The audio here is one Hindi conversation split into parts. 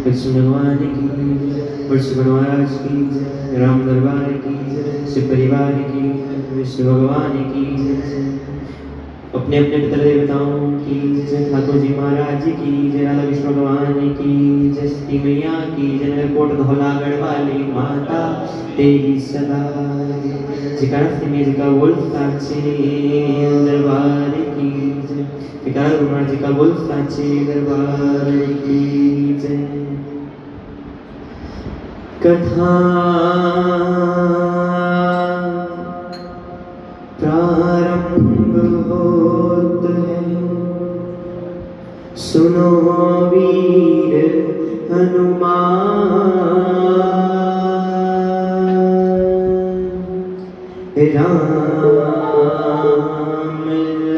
कृष्ण भगवान की जय, कृष्ण महाराज की जय, राम दरबार की जय, शिव परिवार की जय, विष्णु भगवान की जय, अपने अपने पितर देवताओं की जय, ठाकुर जी महाराज की जय, राधा विष्णु भगवान की जय, सती मैया की जय, नगरकोट धौलागढ़ वाली माता तेरी सदा जी का वुल्फ दरबार की जय, जी का वुल्फ दरबार की जय। कथा प्रारंभ होत है, सुनो वीर हनुमान, राम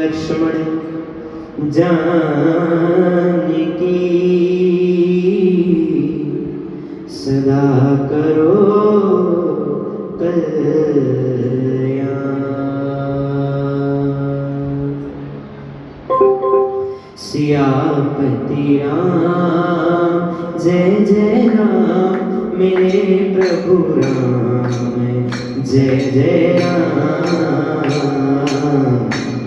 लक्ष्मण जानकी सदा करो कल्याण। सियापति राम जय जय राम, मेरे प्रभु राम जय जय राम,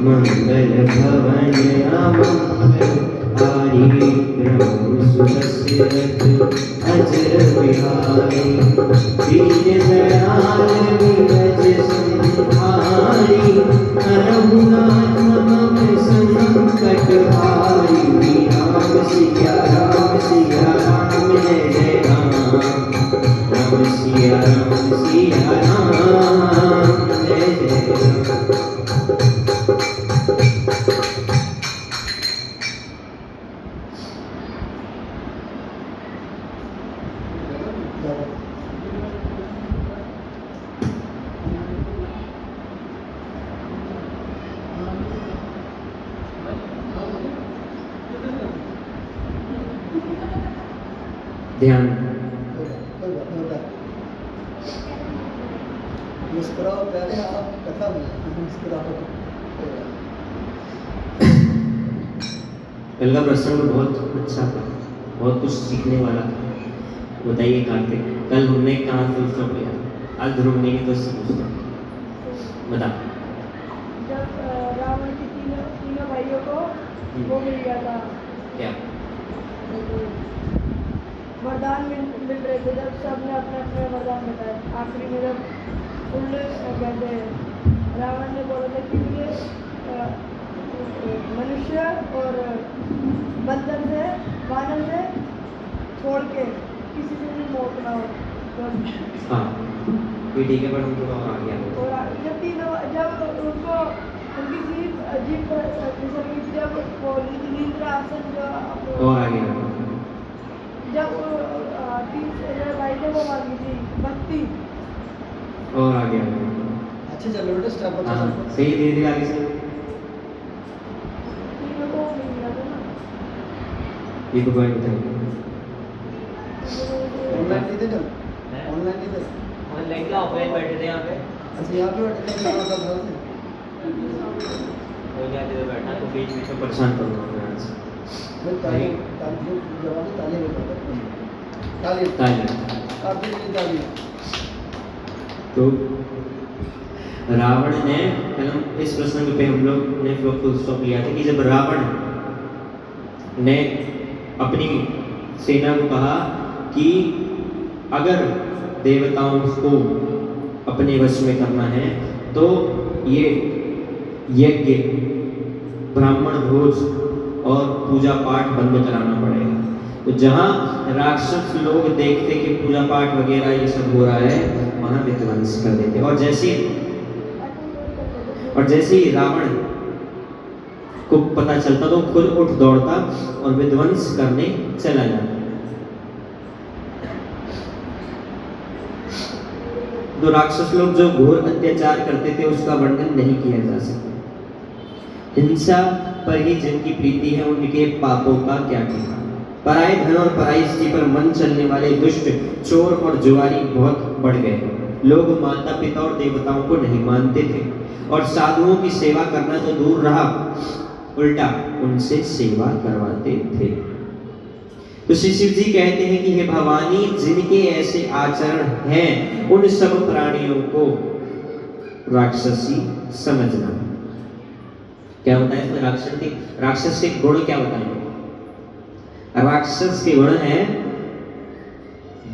मंगल भवन अमंगलहारी, प्रभु सुदशरथ अजर बिहारी, दीन दयाल विरज संहारी, रघुनाथ मम संकट हारी, राम सिया राम जय जय राम, राम सिया राम जय जय राम। ध्यान मुस्कुराओ पहले, आप कथा मुस्कुराओ। कल का प्रसंग बहुत अच्छा था, बहुत कुछ सीखने वाला था। बताइए कार्तिक, कल हमने कहाँ से उसका किया, आज ध्रुव ने तो समझता बता। जब रावण के तीनों भाइयों को वो मिल गया था, क्या वरदान मिल रहे थे, जब सबने अपने अपने वरदान बताए, आखिरी में जब उनने कहते हैं रावण ने बोला था कि मुझे मनुष्य और बंदर से वानर से छोड़ के किसी से भी मौत ना हो। हाँ ये ठीक है, पर हम थोड़ा और आ गया। और जब उनको उनकी जीप पर जब वो निद्रा आसन जो और आ गया, जब भाई ने वो मांगी थी भक्ति, और आ गया। अच्छा चलो बेटा स्टेप बाय हाँ स्टेप। सही, धीरे धीरे आगे से। तीनों को मिल गया था ना। ये तो कोई बताइए। ऑनलाइन नहीं थे कल? ऑनलाइन नहीं थे? ऑनलाइन क्या ऑफलाइन बैठे थे यहाँ पे? अच्छा यहाँ पे बैठे थे, यहाँ पर घर से। कोई नहीं आते तो बैठा तो बीच बीच में परेशान करूँगा मैं आज। मैं ताली जवाब ताली बता ताली ताली। आपके लिए ताली। तो रावण ने, इस प्रसंग पे हम लोग ने फुल स्टॉप लिया था कि जब रावण ने अपनी सेना को कहा कि अगर देवताओं को अपने वश में करना है तो ये यज्ञ, ब्राह्मण भोज और पूजा पाठ बंद कराना पड़ेगा। तो जहाँ राक्षस लोग देखते कि पूजा पाठ वगैरह ये सब हो रहा है, वहाँ विध्वंस कर देते। और जैसे ही रावण को पता चलता तो खुद उठ दौड़ता और विध्वंस करने चला जाता। तो राक्षस लोग जो घोर अत्याचार करते थे उसका वर्णन नहीं किया जा सकता। हिंसा पर ही जिनकी प्रीति है उनके पापों का क्या ठिकाना। पराये धन और पराई स्त्री पर मन चलने वाले दुष्ट चोर और जुआरी बहुत बढ़ गए। लोग माता पिता और देवताओं को नहीं मानते थे और साधुओं की सेवा करना तो दूर रहा, उल्टा उनसे सेवा करवाते थे। तो तो श्री शिव जी कहते हैं कि हे भवानी, जिनके ऐसे आचरण हैं उन सब प्राणियों को राक्षसी समझना। क्या बताया इसमें? राक्षस के गुण क्या बताएंगे? राक्षस के गुण है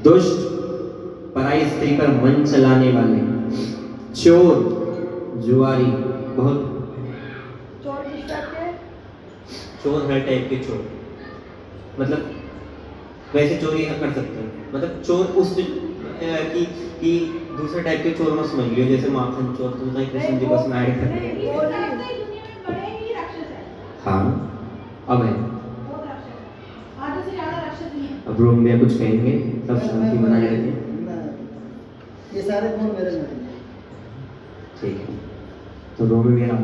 दुष्ट, पराई स्त्री पर मन चलाने वाले, चोर, जुआरी, बहुत चोर किस टाइप के? चोर हर टाइप के चोर, मतलब वैसे चोरी कर सकते हैं, मतलब चोर उस कि दूसरे टाइप के चोर मत समझ लियो, जैसे माखन चोर, तो कृष्ण जी को उसमें ऐड कर नहीं, दिया। वो नहीं। हाँ, अब है, अब रूम में कुछ कहेंगे तब शांति बनाए रखें। ये सारे गुण मेरे में हैं। ठीक है, तो रूम में मेरा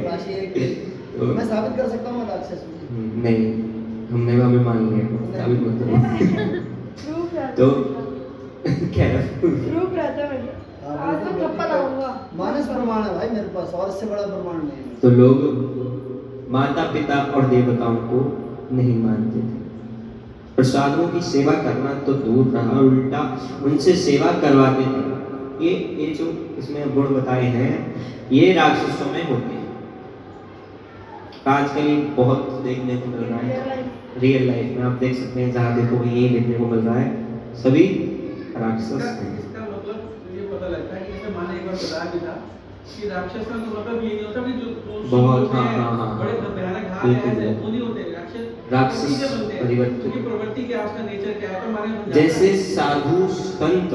राशि एक मैं साबित कर सकता हूँ मैं राक्षस हूँ। नहीं, हमने हमें मान लिया, साबित मत करो। प्रूफ रहता तो है। क्या है? प्रूफ रहता है मेरे। आज मैं थप्पड़ लगाऊंगा। मानस प्रमाण है भाई मेरे पास, और इससे बड़ा प्रमाण नहीं है। तो लोग माता पिता और देवताओं को नहीं मानते थे, प्रसादों की सेवा करना तो दूर रहा, उल्टा उनसे सेवा करवाते थे। ये जो इसमें गुण बताए हैं ये राक्षसों में होते हैं। आजकल ये बहुत देखने को मिल रहा है, रियल लाइफ में आप देख सकते हैं, जहाँ देखोगे यही देखने को मिल रहा है, सभी राक्षस हैं। इसका मतलब ये पता लगता है कि जैसे माने एक बार बताया भी था कि राक्षस का मतलब ये नहीं होता कि जो बहुत हाँ बड़े भयानक हाल है ऐसे वो नहीं होते राक्षस बनते हैं। परिवर्तित। उनकी प्रवृत्ति क्या, उसका नेचर क्या है, तो माने बन जाता जैसे है। साधु संत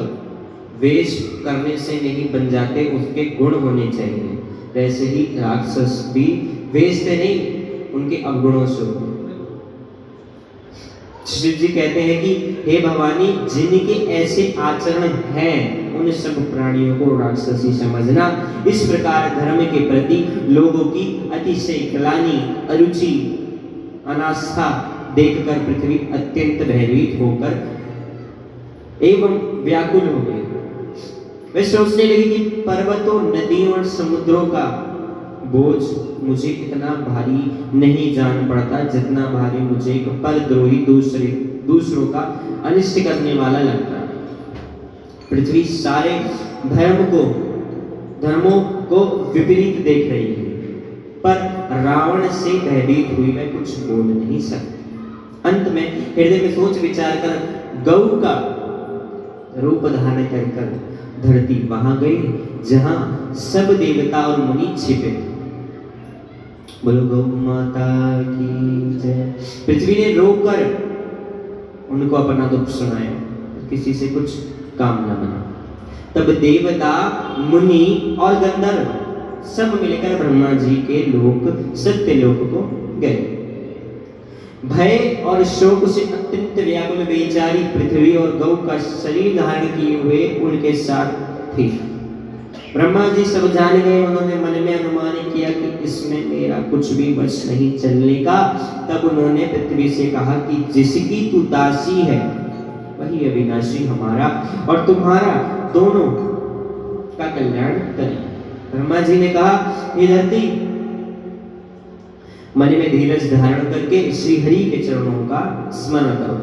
वेश करने से नहीं बन जाते, उसके गुण होने चाहिए, वैसे ही राक्षस भी वेश से नहीं उनके अवगुणों से होते। शिव जी कहते हैं कि हे भवानी, जिनके ऐसे आचरण हैं उन सब प्राणियों को राक्षसी समझना। इस प्रकार धर्म के प्रति लोगों की अतिशय ग्लानि, अरुचि, अनास्था देखकर पृथ्वी अत्यंत भयभीत होकर एवं व्याकुल हो गई। वे सोचने लगी कि पर्वतों, नदियों और समुद्रों का बोझ मुझे इतना भारी नहीं जान पड़ता जितना भारी मुझे एक परद्रोही दूसरों का अनिष्ट करने वाला लगता है। पृथ्वी सारे धर्मों को विपरीत देख रही है, पर रावण से भयभीत हुई मैं कुछ बोल नहीं सकती। अंत में हृदय में सोच विचार कर गौ का रूप धारण कर धरती वहां गई जहां सब देवता और मुनि छिपे थे। बोलो गौ माता की जय। पृथ्वी ने रोकर उनको अपना दुख सुनाया, किसी से कुछ काम न बना। तब देवता, मुनि और गंधर्व सब मिलकर ब्रह्मा जी के लोक सत्य लोक को गए। भय और शोक से अत्यंत व्याकुल बेचारी पृथ्वी और गौ का शरीर धारण किए हुए उनके साथ थी। ब्रह्मा जी सब जान गए, उन्होंने मन में अनुमान किया कि इसमें मेरा कुछ भी बस नहीं चलने का। तब उन्होंने पृथ्वी से कहा कि जिसकी तू दासी है वही अविनाशी हमारा और तुम्हारा दोनों का कल्याण करे। ब्रह्मा जी ने कहा, हे धरती, मन में धीरज धारण करके श्री हरि के चरणों का स्मरण करो।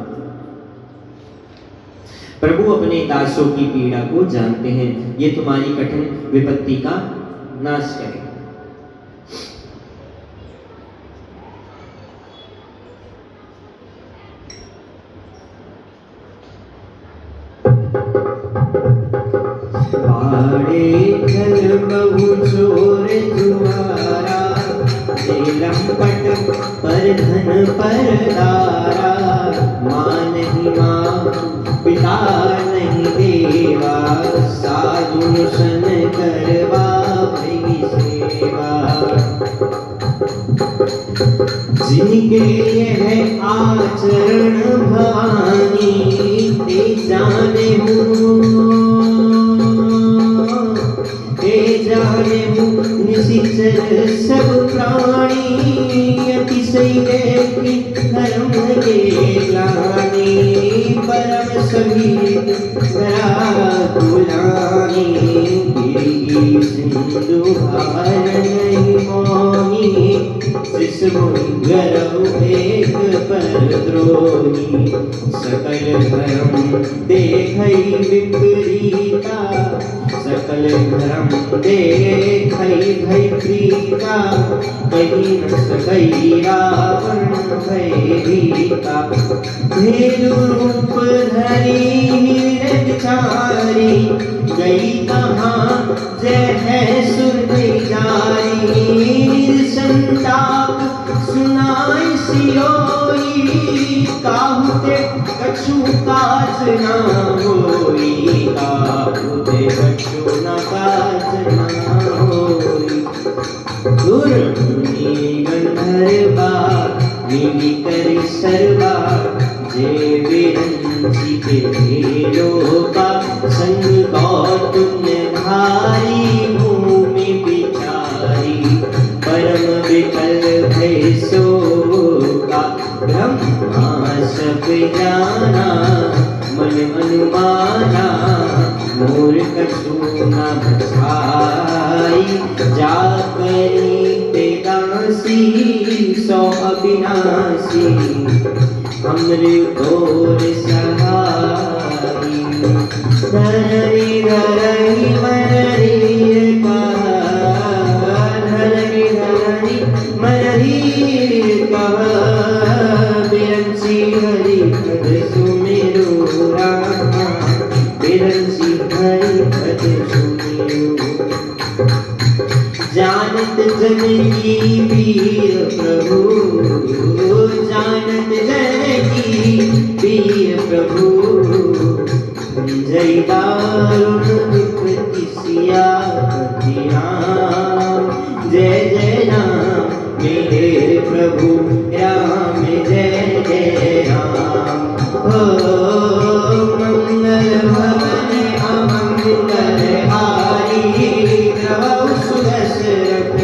प्रभु अपने दासों की पीड़ा को जानते हैं, ये तुम्हारी कठिन विपत्ति का नाश करें। बाड़े घर बहु चोर जुआरा, लंपट पर धन पर दारा, मां नहीं मां पिता नहीं देवा, साधु सन करवा भई सेवा। जिनके यह आचरण भवानी, ते जाने निशिचर सब प्राणी, अतिशय देखी धर्म के ग्लानि, परम सहित करा तुलानी, गिरी सिंधु भार नहीं मोही, जिस मुनि गर्व एक द्रोही सकल धर्म देखै विपरीता सकल धर्म देखै भय प्रीता कहीं न सकई रावण भय भीता धेनु रूप धरी हिरण्यचारी गई कहाँ जय है सुर जारी संताप सुनाई सियोई काहुते कछु काज न होई काहुते कछु न काज न होई दुर्मुनि गंधर्वा विधि करि सर्वा जय विरंची के लोका संग कौतुन्य धारी भूमि बिचारी परम विकल भय शोका ब्रह्मा सब जाना मन अनुमाना मोर कछु न बचाई जाकरी तेदासी सौ अविनाशी हमरे तोर सहारी धरणी धरणी मरणी कहा धरणी धरणी मरणी कहा बिरंसी हरि पद सुमेरु रामा बिरंसी हरि पद सुमेरु जानत जन की वीर प्रभु जानत जन की वीर प्रभु जय दारुण विपत्ति सियापति राम जय जय राम मेरे प्रभु राम जय जय राम हो मंगल भवन अमंगल हारी प्रभु सुदशरथ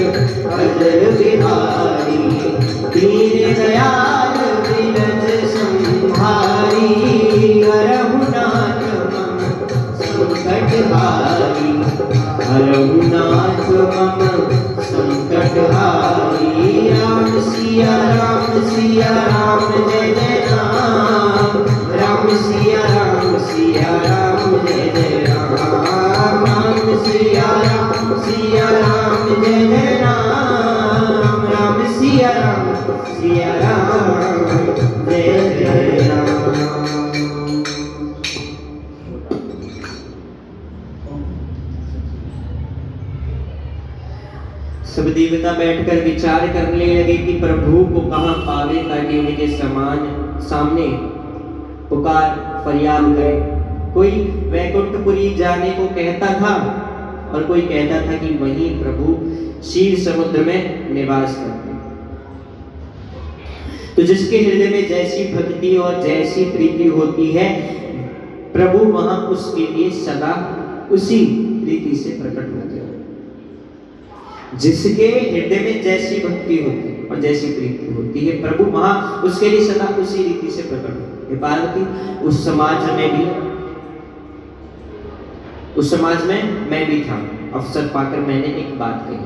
अजर बिहारी दीन दयाल विरज संहारी हरहुनाथ मम संकट हारी हरहुनाथ मम संकट हारी राम सिया राम जय जय राम सिया राम जय जय राम सिया राम जय जय राम सिया राम जय जय राम। सब देवता बैठकर विचार करने लगे कि प्रभु को कहाँ पावे ताकि उनके सामने पुकार फरियाद करे। कोई वैकुंठपुरी जाने को कहता था और कोई कहता था कि वहीं प्रभु क्षीर समुद्र में निवास करते। तो जिसके हृदय में जैसी भक्ति और जैसी प्रीति होती है प्रभु वहां उसके लिए सदा उसी प्रीति से प्रकट होते हैं। जिसके हृदय में जैसी भक्ति होती है और जैसी प्रीति होती है प्रभु वहां उसके लिए सदा उसी रीति से प्रकट होते हैं। पार्वती उस समाज में मैं भी था। अवसर पाकर मैंने एक बात कही।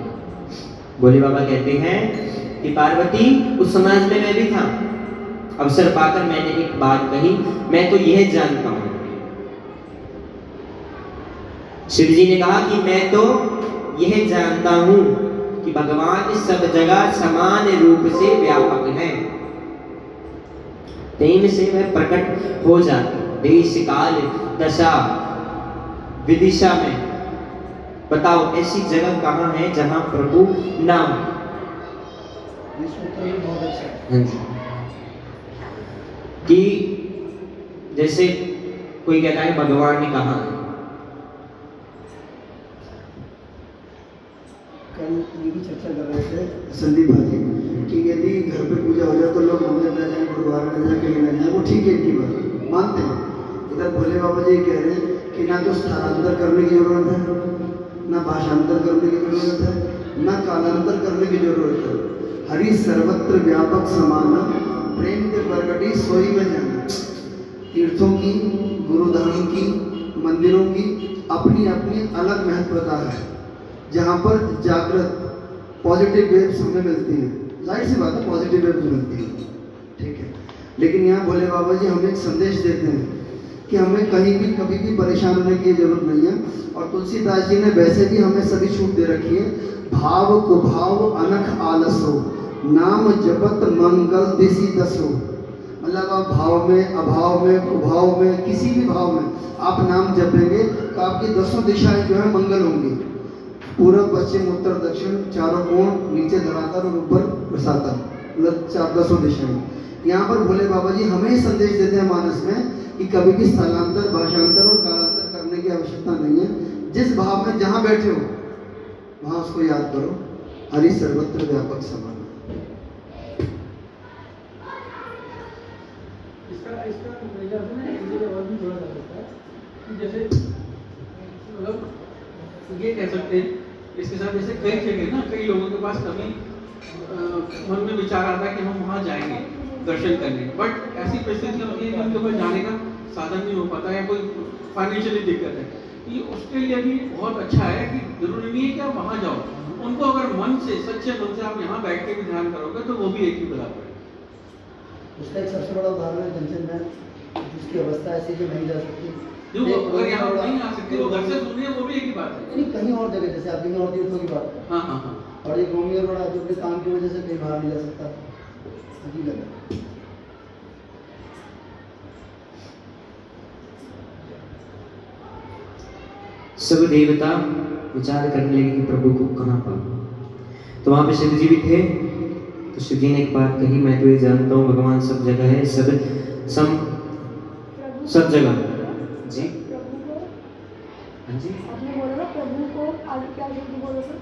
भोले बाबा कहते हैं कि पार्वती उस समाज में मैं भी था। अवसर पाकर मैंने एक बात कही, मैं तो यह जानता हूं। शिव जी ने कहा कि मैं तो यह जानता हूं कि भगवान सब जगह समान रूप से व्यापक है। तेन से वह प्रकट हो जाते देश काल दशा विदिशा में। बताओ ऐसी जगह कहां है जहां प्रभु नाम बहुत अच्छा है। कि जैसे कोई कहता है भगवान ने कहा है। कल ये भी चर्चा कर रहे थे संदीप भाजी कि यदि घर पे पूजा हो जाए तो लोग मंदिर में जाए, गुरुद्वारा में जाए, कहीं न जाए, वो ठीक है, इनकी बात मानते हैं। इधर भोले बाबा जी कह रहे हैं कि ना तो स्थानांतर करने की जरूरत है, ना भाषांतर करने की जरूरत है, ना कालांतर करने की जरूरत है। हरि सर्वत्र व्यापक समान प्रेम के प्रगटी सोई में जाना। तीर्थों की, गुरु धर्म की, मंदिरों की अपनी अपनी अलग महत्वता है। जहाँ पर जागृत पॉजिटिव वेव्स हमें मिलती हैं, जाहिर सी बात है पॉजिटिव वेव्स मिलती हैं, ठीक है। लेकिन यहाँ भोले बाबा जी हमें एक संदेश देते हैं कि हमें कहीं भी कभी भी परेशान होने की जरूरत नहीं है। और तुलसीदास जी ने वैसे भी हमें सभी छूट दे रखी है। भाव कुभाव अनख आलसो, नाम जपत मंगल दिशि दसो। मतलब आप भाव में, अभाव में, कुभाव में, किसी भी भाव में आप नाम जपेंगे तो आपकी 10 दिशाएं जो है मंगल होंगी। पूर्व पश्चिम उत्तर दक्षिण चारों कोण, नीचे धरातल और ऊपर रसातल, मतलब 4 दिशाएं। यहाँ पर भोले बाबा जी हमें ही संदेश देते हैं मानस में कि कभी भी स्थलांतर, भाषांतर और कालांतर करने की आवश्यकता नहीं है। जिस भाव में जहाँ बैठे हो वहाँ उसको याद करो। हरि सर्वत्र व्यापक समान। इसका मेरे ख्याल से ना एक जगह और भी जोड़ा जा सकता है कि जैसे मतलब ये कह सकते हैं इसके साथ, जैसे कई जगह ना कई लोगों के पास कभी मन में विचार आता है कि हम वहाँ जाएंगे दर्शन करने, बट ऐसी परिस्थिति होती है कि उनके पास जाने का साधन नहीं हो पाता या कोई फाइनेंशियली दिक्कत है। ये उसके लिए भी बहुत अच्छा है कि जरूरी नहीं है कि आप वहाँ जाओ, उनको अगर मन से, सच्चे मन से आप यहाँ बैठ के भी ध्यान करोगे तो वो भी एक ही बराबर है। उसका एक सबसे बड़ा उदाहरण है कंचन में, जिसकी अवस्था ऐसी कि नहीं जा सकती। जो अगर यहाँ नहीं आ सकते वो घर से सुनिए, वो भी एक ही बात है। नहीं, कहीं और जगह, जैसे आप कहीं और तीर्थों की बात है। हाँ हाँ हाँ। और एक रोमी और बड़ा जो अपने काम की वजह से कहीं बाहर नहीं जा सकता, हकीकत है। सब देवता विचार करने लगे कि प्रभु को कहाँ पाऊं। तो वहां पे शिव जी भी थे। तो शिव जी ने एक बात कही, मैं तो ये जानता हूँ भगवान सब जगह है, सब जगह। जी प्रभु को, हाँ जी, आपने बोला ना प्रभु को, आगे क्या बोला था?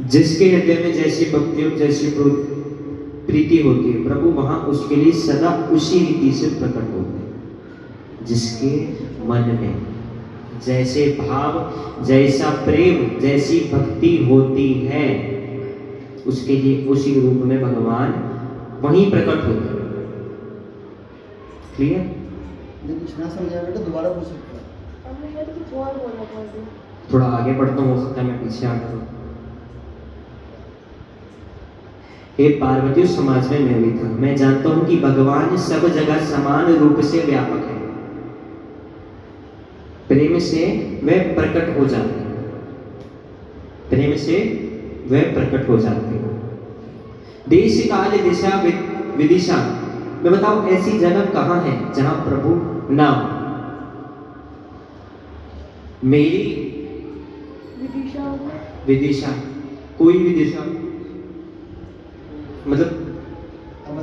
जिसके हृदय में जैसी भक्ति और जैसी प्रीति होती है प्रभु वहां उसके लिए सदा उसी रीति से प्रकट होते हैं। जिसके मन में जैसे भाव, जैसा प्रेम, जैसी भक्ति होती है उसके लिए उसी रूप में भगवान वहीं प्रकट होते हैं। क्लियर? यदि कुछ ना समझ आए तो दोबारा पूछ सकते हैं। हमने ये तो कुछ और बोला था। थोड़ा आगे बढ़ता हूँ, हो सकता है मैं पीछे आ गया। हे पार्वती, समाज में मैं भी था। मैं जानता हूं कि भगवान सब जगह समान रूप से व्यापक है। प्रेम से वह प्रकट हो जाते हैं, प्रेम से वह प्रकट हो जाते हैं। देश काल दिशा विदिशा मैं बताऊं ऐसी जगह कहां है जहां प्रभु ना हो? मेरी विदिशा, कोई भी दिशा, मतलब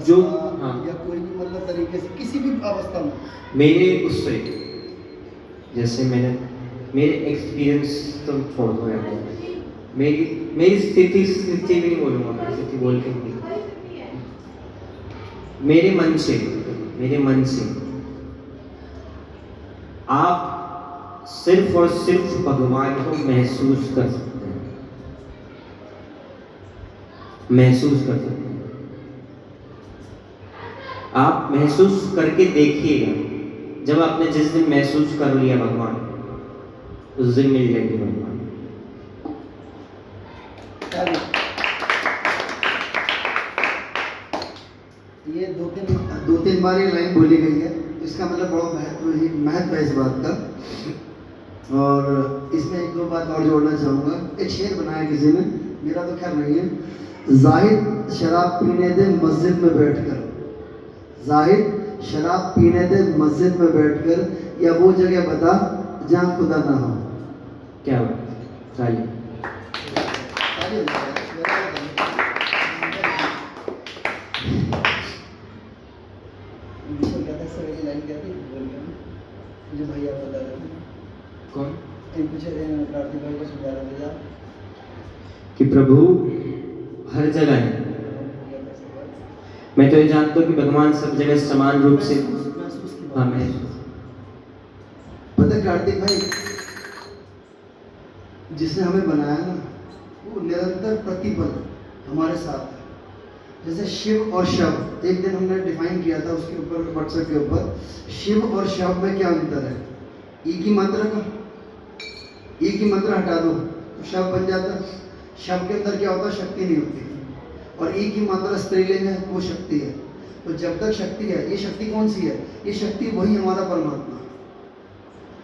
जो हाँ या कोई भी मतलब तरीके से किसी भी अवस्था में मेरे उससे, जैसे मेरे एक्सपीरियंस तो छोड़ दो यार, मेरी स्थिति भी नहीं बोलूँगा, स्थिति बोल के नहीं, मेरे मन से आप सिर्फ और सिर्फ भगवान को महसूस कर सकते हैं, महसूस कर सकते हैं। आप महसूस करके देखिएगा, जब आपने जिस दिन महसूस कर लिया भगवान, उस दिन मिल जाएगी भगवान। ये दो तीन बार ये लाइन बोली गई है, इसका मतलब बड़ा महत्व है इस बात का। और इसमें एक दो बात और जोड़ना चाहूँगा। एक शेर बनाया किसी ने, मेरा तो खैर नहीं है। जाहिद शराब पीने दे मस्जिद में बैठकर, जाहिद शराब पीने दे मस्जिद में बैठकर, या वो जगह बता जहाँ खुदा ना हो। क्या बात, ताली। जो भैया बता रहे थे, कौन? कार्तिक भाई को समझा रहे थे कि प्रभु हर जगह है। मैं तो ये जानता हूँ कि भगवान सब जगह समान रूप से हाँ महसूस। पता है कार्तिक भाई, जिसने हमें बनाया ना, वो निरंतर प्रतिपल हमारे साथ है। जैसे शिव और शव, एक दिन हमने डिफाइन किया था उसके ऊपर, व्हाट्सएप के ऊपर, शिव और शव में क्या अंतर है। ई की मात्रा का, ई की मात्रा हटा दो तो शव बन जाता। शव के अंदर क्या होता है, शक्ति नहीं होती। और ई की मात्रा स्त्रीलिंग है, वो शक्ति है। तो जब तक शक्ति है, ये शक्ति कौन सी है? ये शक्ति वही हमारा परमात्मा।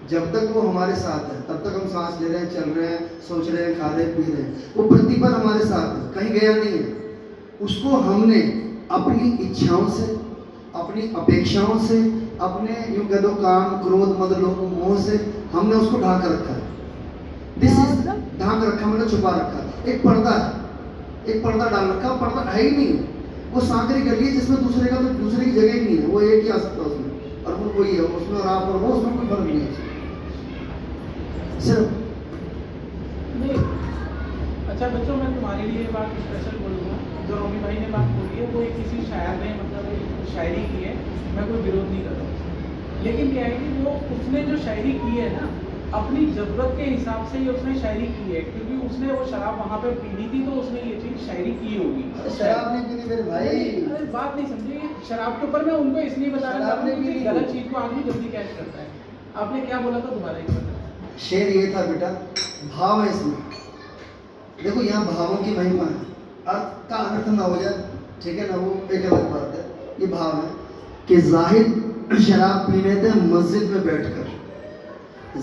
जब तक वो हमारे साथ है तब तक हम सांस ले रहे हैं, चल रहे हैं, सोच रहे हैं, खा रहे हैं, पी रहे हैं। वो प्रतिपल हमारे साथ है, कहीं गया नहीं है। उसको हमने अपनी इच्छाओं से, अपनी अपेक्षाओं से, अपने यूं कह दो काम, क्रोध, मद, लोभ, मोह से हमने उसको ढांक रखा है। दिस इज ढांक रखा मतलब छुपा रखा। एक पर्दा है, एक पर्दा डाल रखा, पर्दा है ही नहीं। वो सांकरी कर ली जिसमें दूसरे का तो दूसरे की जगह ही नहीं है, वो एक ही आ सकता है उसमें, और वो वही है उसमें, और आप और वो, उसमें कोई फर्क नहीं है सिर्फ। नहीं, अच्छा बच्चों, मैं तुम्हारे लिए ये बात स्पेशल बोलूँगा। जो रॉमी भाई ने बात बोली है वो एक किसी शायर ने मतलब एक शायरी की है, मैं कोई विरोध नहीं कर रहा हूँ, लेकिन क्या है कि वो उसने जो शायरी की है ना, अपनी ज़रूरत के हिसाब से ही उसने शायरी की है, क्योंकि उसने वो शराब वहाँ पे पीनी थी तो उसने ये चीज़ शायरी की होगी। शराब नहीं पीनी मेरे भाई। अरे बात नहीं समझे, शराब के ऊपर मैं उनको इसलिए बता रहा था क्योंकि गलत चीज़ को आदमी जल्दी कैच करता है। आपने क्या बोला था दोबारा एक बार? शेर ये था बेटा, भाव है इसमें। देखो यहाँ भावों की महिमा है, अर्थ का अनर्थ ना हो जाए, ठीक है ना, वो एक अलग बात है। ये भाव है कि जाहिद शराब पीने थे मस्जिद में बैठकर,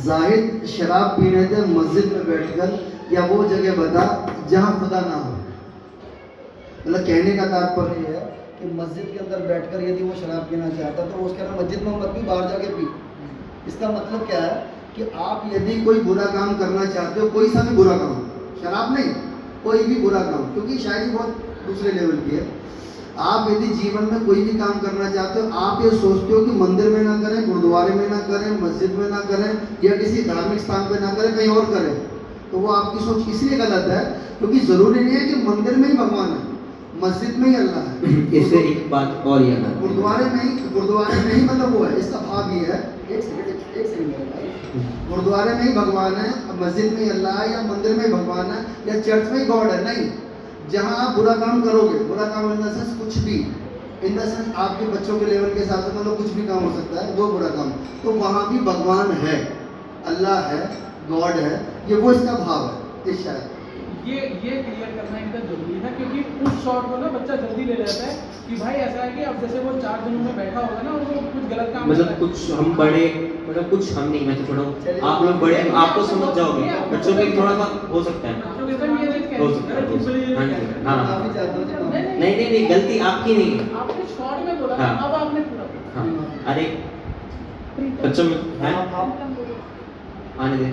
जाहिद शराब पीने थे मस्जिद में बैठकर, या वो जगह बता जहाँ खुदा ना हो। मतलब कहने का तात्पर्य ये है कि मस्जिद के अंदर बैठकर यदि वो शराब पीना चाहता तो वो उसके अंदर मस्जिद में मत पी, बाहर जाके पी। इसका मतलब क्या है कि आप यदि कोई बुरा काम करना चाहते हो, कोई सा भी बुरा काम, शराब नहीं, कोई भी बुरा काम, क्योंकि शायरी बहुत दूसरे लेवल की है। आप यदि जीवन में कोई भी काम करना चाहते हो, आप ये सोचते हो कि मंदिर में ना करें, गुरुद्वारे में ना करें, मस्जिद में ना करें, या किसी धार्मिक स्थान पे ना करें, कहीं और करें, तो वो आपकी सोच इसलिए गलत है क्योंकि जरूरी नहीं है कि मंदिर में ही भगवान है, मस्जिद में ही अल्लाह है। इससे एक बात और याद आती है। गुरुद्वारे में ही मतलब वो है। इसका भाव ये है, एक सेकंड मेरे भाई, गुरुद्वारे में ही भगवान है, मस्जिद में ही अल्लाह है, या मंदिर में ही भगवान है, या चर्च में ही गॉड है, नहीं। जहाँ आप बुरा काम करोगे, बुरा काम इन द सेंस कुछ भी, इन द सेंस आपके बच्चों के लेवल के हिसाब से मतलब कुछ भी काम हो सकता है, वो बुरा काम, तो वहाँ भी भगवान है, अल्लाह है, गॉड है, ये वो इसका भाव है इस शायद। ये क्लियर करना इनका जरूरी था, क्योंकि उस शॉट को ना बच्चा जल्दी ले लेता है कि भाई ऐसा है कि अब जैसे वो 4 दिनों में बैठा होगा ना और वो कुछ गलत काम मतलब कुछ हम बड़े, मतलब कुछ हम नहीं, मैं तो थोड़ा आप लोग बड़े, आपको समझ जाओगे, बच्चों के थोड़ा सा हो सकता है, हो सकता है। हाँ जी, हाँ हाँ, नहीं, गलती आपकी नहीं है। आपने शॉर्ट में बोला, हाँ। अब आपने पूरा हाँ, अरे बच्चों में है, आने दे।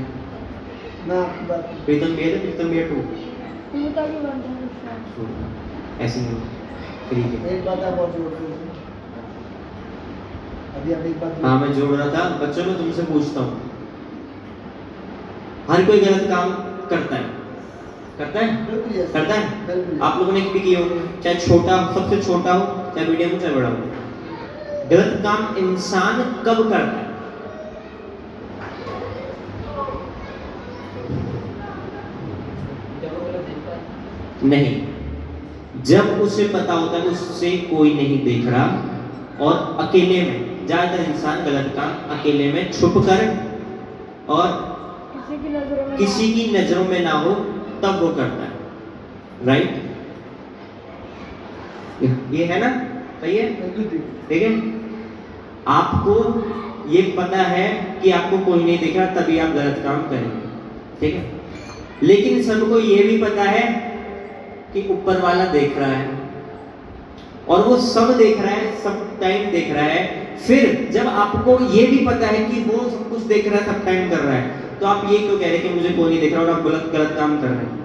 प्रीतम भैया, प्रीतम भैया 2 ऐसे ही ठीक है। एक बात आप और जोड़ रहे हो, अभी आप एक बात। हाँ, मैं जोड़ रहा था। बच्चों में तुमसे पूछता हूँ, हर कोई गलत काम करता है, करता है? आप लोगों ने कभी किया हो, चाहे छोटा, सबसे छोटा हो, चाहे मीडियम हो, चाहे बड़ा हो। गलत काम इंसान कब करता है? नहीं, जब उसे पता होता है उससे कोई नहीं देख रहा और अकेले में, ज्यादातर इंसान गलत काम अकेले में छुप कर और किसी की नजरों में ना हो तब वो करता है, राइट? ये है ना, सही है, ठीक है। आपको ये पता है कि आपको कोई नहीं देख रहा तभी आप गलत काम करेंगे, ठीक है। लेकिन सबको ये भी पता है कि ऊपर वाला देख रहा है, और वो सब देख रहा है, सब टाइम देख रहा है। फिर जब आपको ये भी पता है कि वो सब कुछ देख रहा है, सब टाइम कर रहा है, तो आप ये क्यों कह रहे हैं कि मुझे कोई नहीं देख रहा, और आप गलत काम कर रहे हैं?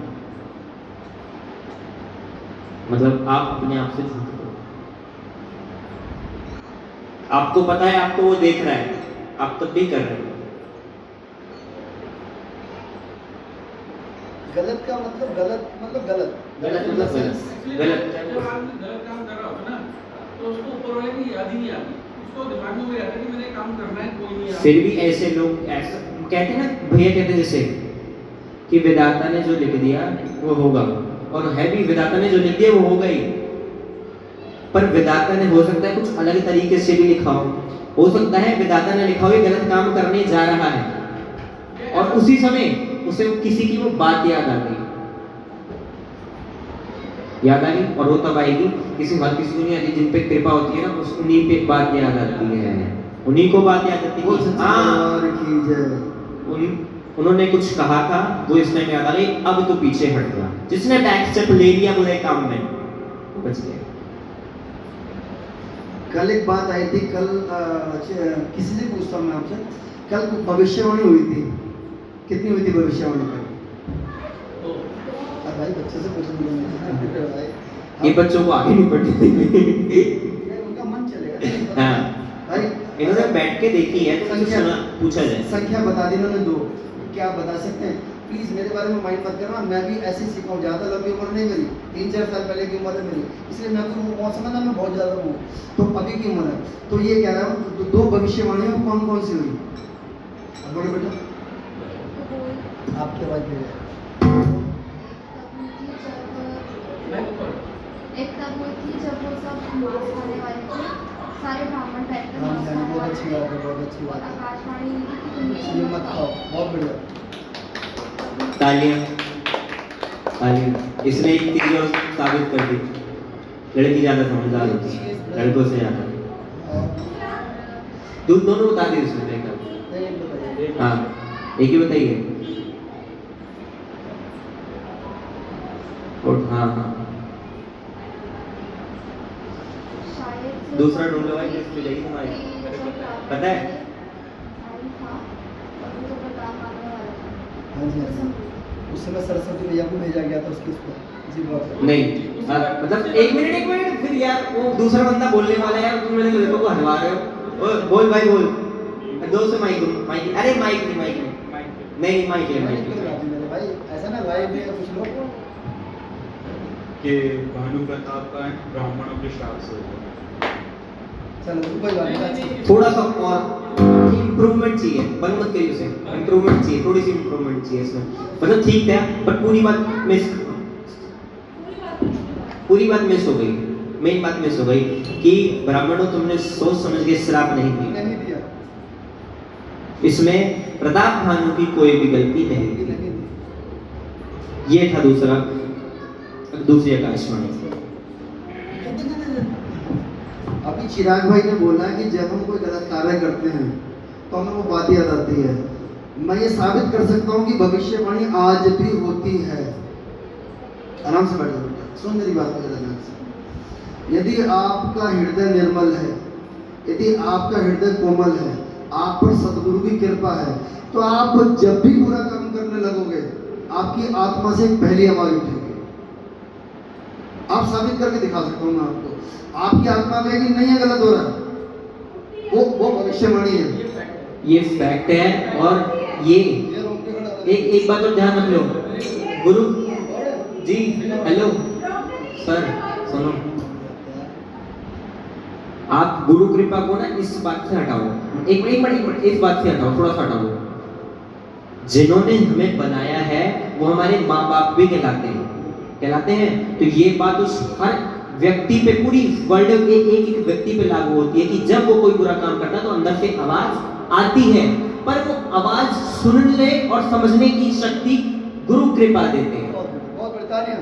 मतलब आप अपने आप से झूठ बोल रहे हो। आपको पता है आपको वो देख रहा है, आप तब भी कर रहे हो। गलत का मतलब गलत गलत जब आदमी गलत काम कर रहा होगा ना, तो उसको ऊपर वाले की याद ही नहीं आती, उसको दिमाग में रहता है कि मैंने काम करना है, कोई नहीं। फिर भी ऐसे लोग ऐसा कहते हैं ना, भैया कहते हैं जैसे कि विधाता ने जो लिख दिया वो होगा, और है भी, विधाता ने जो लिख दिया वो होगा ही, पर विधाता ने हो सकता है कुछ अलग तरीके से भी लिखा हो सकता है विधाता ने लिखा हो ये गलत काम करने जा रहा है, और उसी समय उसे किसी की वो बात याद आ गई, याद आ गई। और वो तब आएगी किसी को नहीं आती, जिन पे कृपा होती है ना, उस उन्हीं पे बात याद आती है, उन्हीं को बात याद आती वो है। सच्चे हाँ, दरबार की जय। उन्होंने कुछ कहा था, वो इस टाइम याद आ गई, अब तो पीछे हट गया। जिसने बैक स्टेप ले लिया बुरे काम में, वो बच गया। कल एक बात आई थी, कल किसी से पूछता हूँ मैं आपसे, कल भविष्यवाणी हुई थी, कितनी हुई थी भविष्यवाणी कल? भाई बच्चे से पूछेंगे भाई, ये बच्चों को आगे नहीं बढ़ने देंगे। उनका मन चलेगा। हाँ भाई इन्होंने बैठ के देखी है तो संख्या सुना, पूछा जाए। संख्या बता दी इन्होंने 2, क्या आप बता सकते हैं? प्लीज मेरे बारे में माइंड मत करना, मैं भी ऐसे ही सीखा हूँ, ज़्यादा लंबी उम्र नहीं मेरी, 3-4 साल पहले की उम्र है मेरी, इसलिए मैं तो वो समझना मैं बहुत ज़्यादा हूँ, तो अभी की उम्र है। तो ये कह रहा हूँ 2 भविष्यवाणियाँ कौन कौन सी हुई? बोलो बेटा, आपके आवाज़ में एक तब हुई थी जब वो सब मांस खाने वाले थे, सारे ब्राह्मण बैठकर हाँ, मांस खाने बहुत वाले अच्छी थे, बात है, बहुत अच्छी और बात है। आकाशवाणी हुई थी कि तुम ये मत खाओ, बहुत बढ़िया। तालियां, तालियां। इसने एक चीज और साबित कर दी, लड़की ज्यादा समझदार होती है लड़कों से ज्यादा। दूध दोनों बता दी उसने देखा। नहीं, बताइए। हाँ एक ही बताइए। हाँ हाँ शायद से दूसरा ढूंढ लो भाई, लिस्ट पे जाएगी तुम्हारी। कि जब पता है? टाइम था और वो जब बरदान मांगने वाला था, हाँ जी, हाँ जी। उस समय सरस्वती मैया को भेजा गया था उसके उसको, जी बात। नहीं मतलब एक मिनट फिर यार, वो दूसरा बंदा बोलने वाला है यार, तुम मेरे लड़कों को हरवा रहे हो। बोल भाई बोल, दो से माइक अरे माइक नहीं माइक है मेरे भाई ऐसा ना लाइव में कुछ लोग कि भानु प्रताप का ब्राह्मणों के श्राप से हुआ। चलो कोई बात नहीं। थोड़ा सा और इम्प्रूवमेंट चाहिए, बंद मत करिए उसे, इम्प्रूवमेंट चाहिए, थोड़ी सी इम्प्रूवमेंट चाहिए इसमें। मतलब ठीक था पर पूरी बात मिस हो गई, मेन बात मिस हो गई कि ब्राह्मणों तुमने सोच समझ के श्राप नहीं दिया। नहीं दिया, इसमें प्रताप भानु की कोई भी गलती नहीं थी। नहीं दिया। ये था दूसरी आकाशवाणी। अभी चिराग भाई ने बोला कि जब हम कोई गलत कार्य करते हैं तो हमें वो बात याद आती है। मैं ये साबित कर सकता हूँ कि भविष्यवाणी आज भी होती है। आराम से बैठ जाओ, सुन मेरी बात को ध्यान से। यदि आपका हृदय निर्मल है, यदि आपका हृदय कोमल है, आप पर सद्गुरु की कृपा है, तो आप जब भी बुरा काम करने लगोगे, आपकी आत्मा से एक पहली आवाज उठेगी। आप साबित करके दिखा सकता हूँ मैं आपको। आपकी आत्मा कहेगी नहीं है, गलत हो रहा है, वो भविष्यवाणी है, ये फैक्ट है। और ये एक बात और ध्यान रख लो, गुरु जी हेलो सर सुनो, आप गुरु कृपा को ना इस बात से हटाओ, एक मिनट इस बात से हटाओ, थोड़ा सा हटाओ। जिन्होंने हमें बनाया है वो हमारे माँ बाप भी कहलाते हैं। तो ये बात उस हर व्यक्ति पे, पूरी वर्ल्ड के एक व्यक्ति पे लागू होती है कि जब वो कोई बुरा काम करता है तो अंदर से आवाज आती है, पर वो आवाज सुनने और समझने की शक्ति गुरु कृपा देते हैं। बहुत बड़ी तालियां।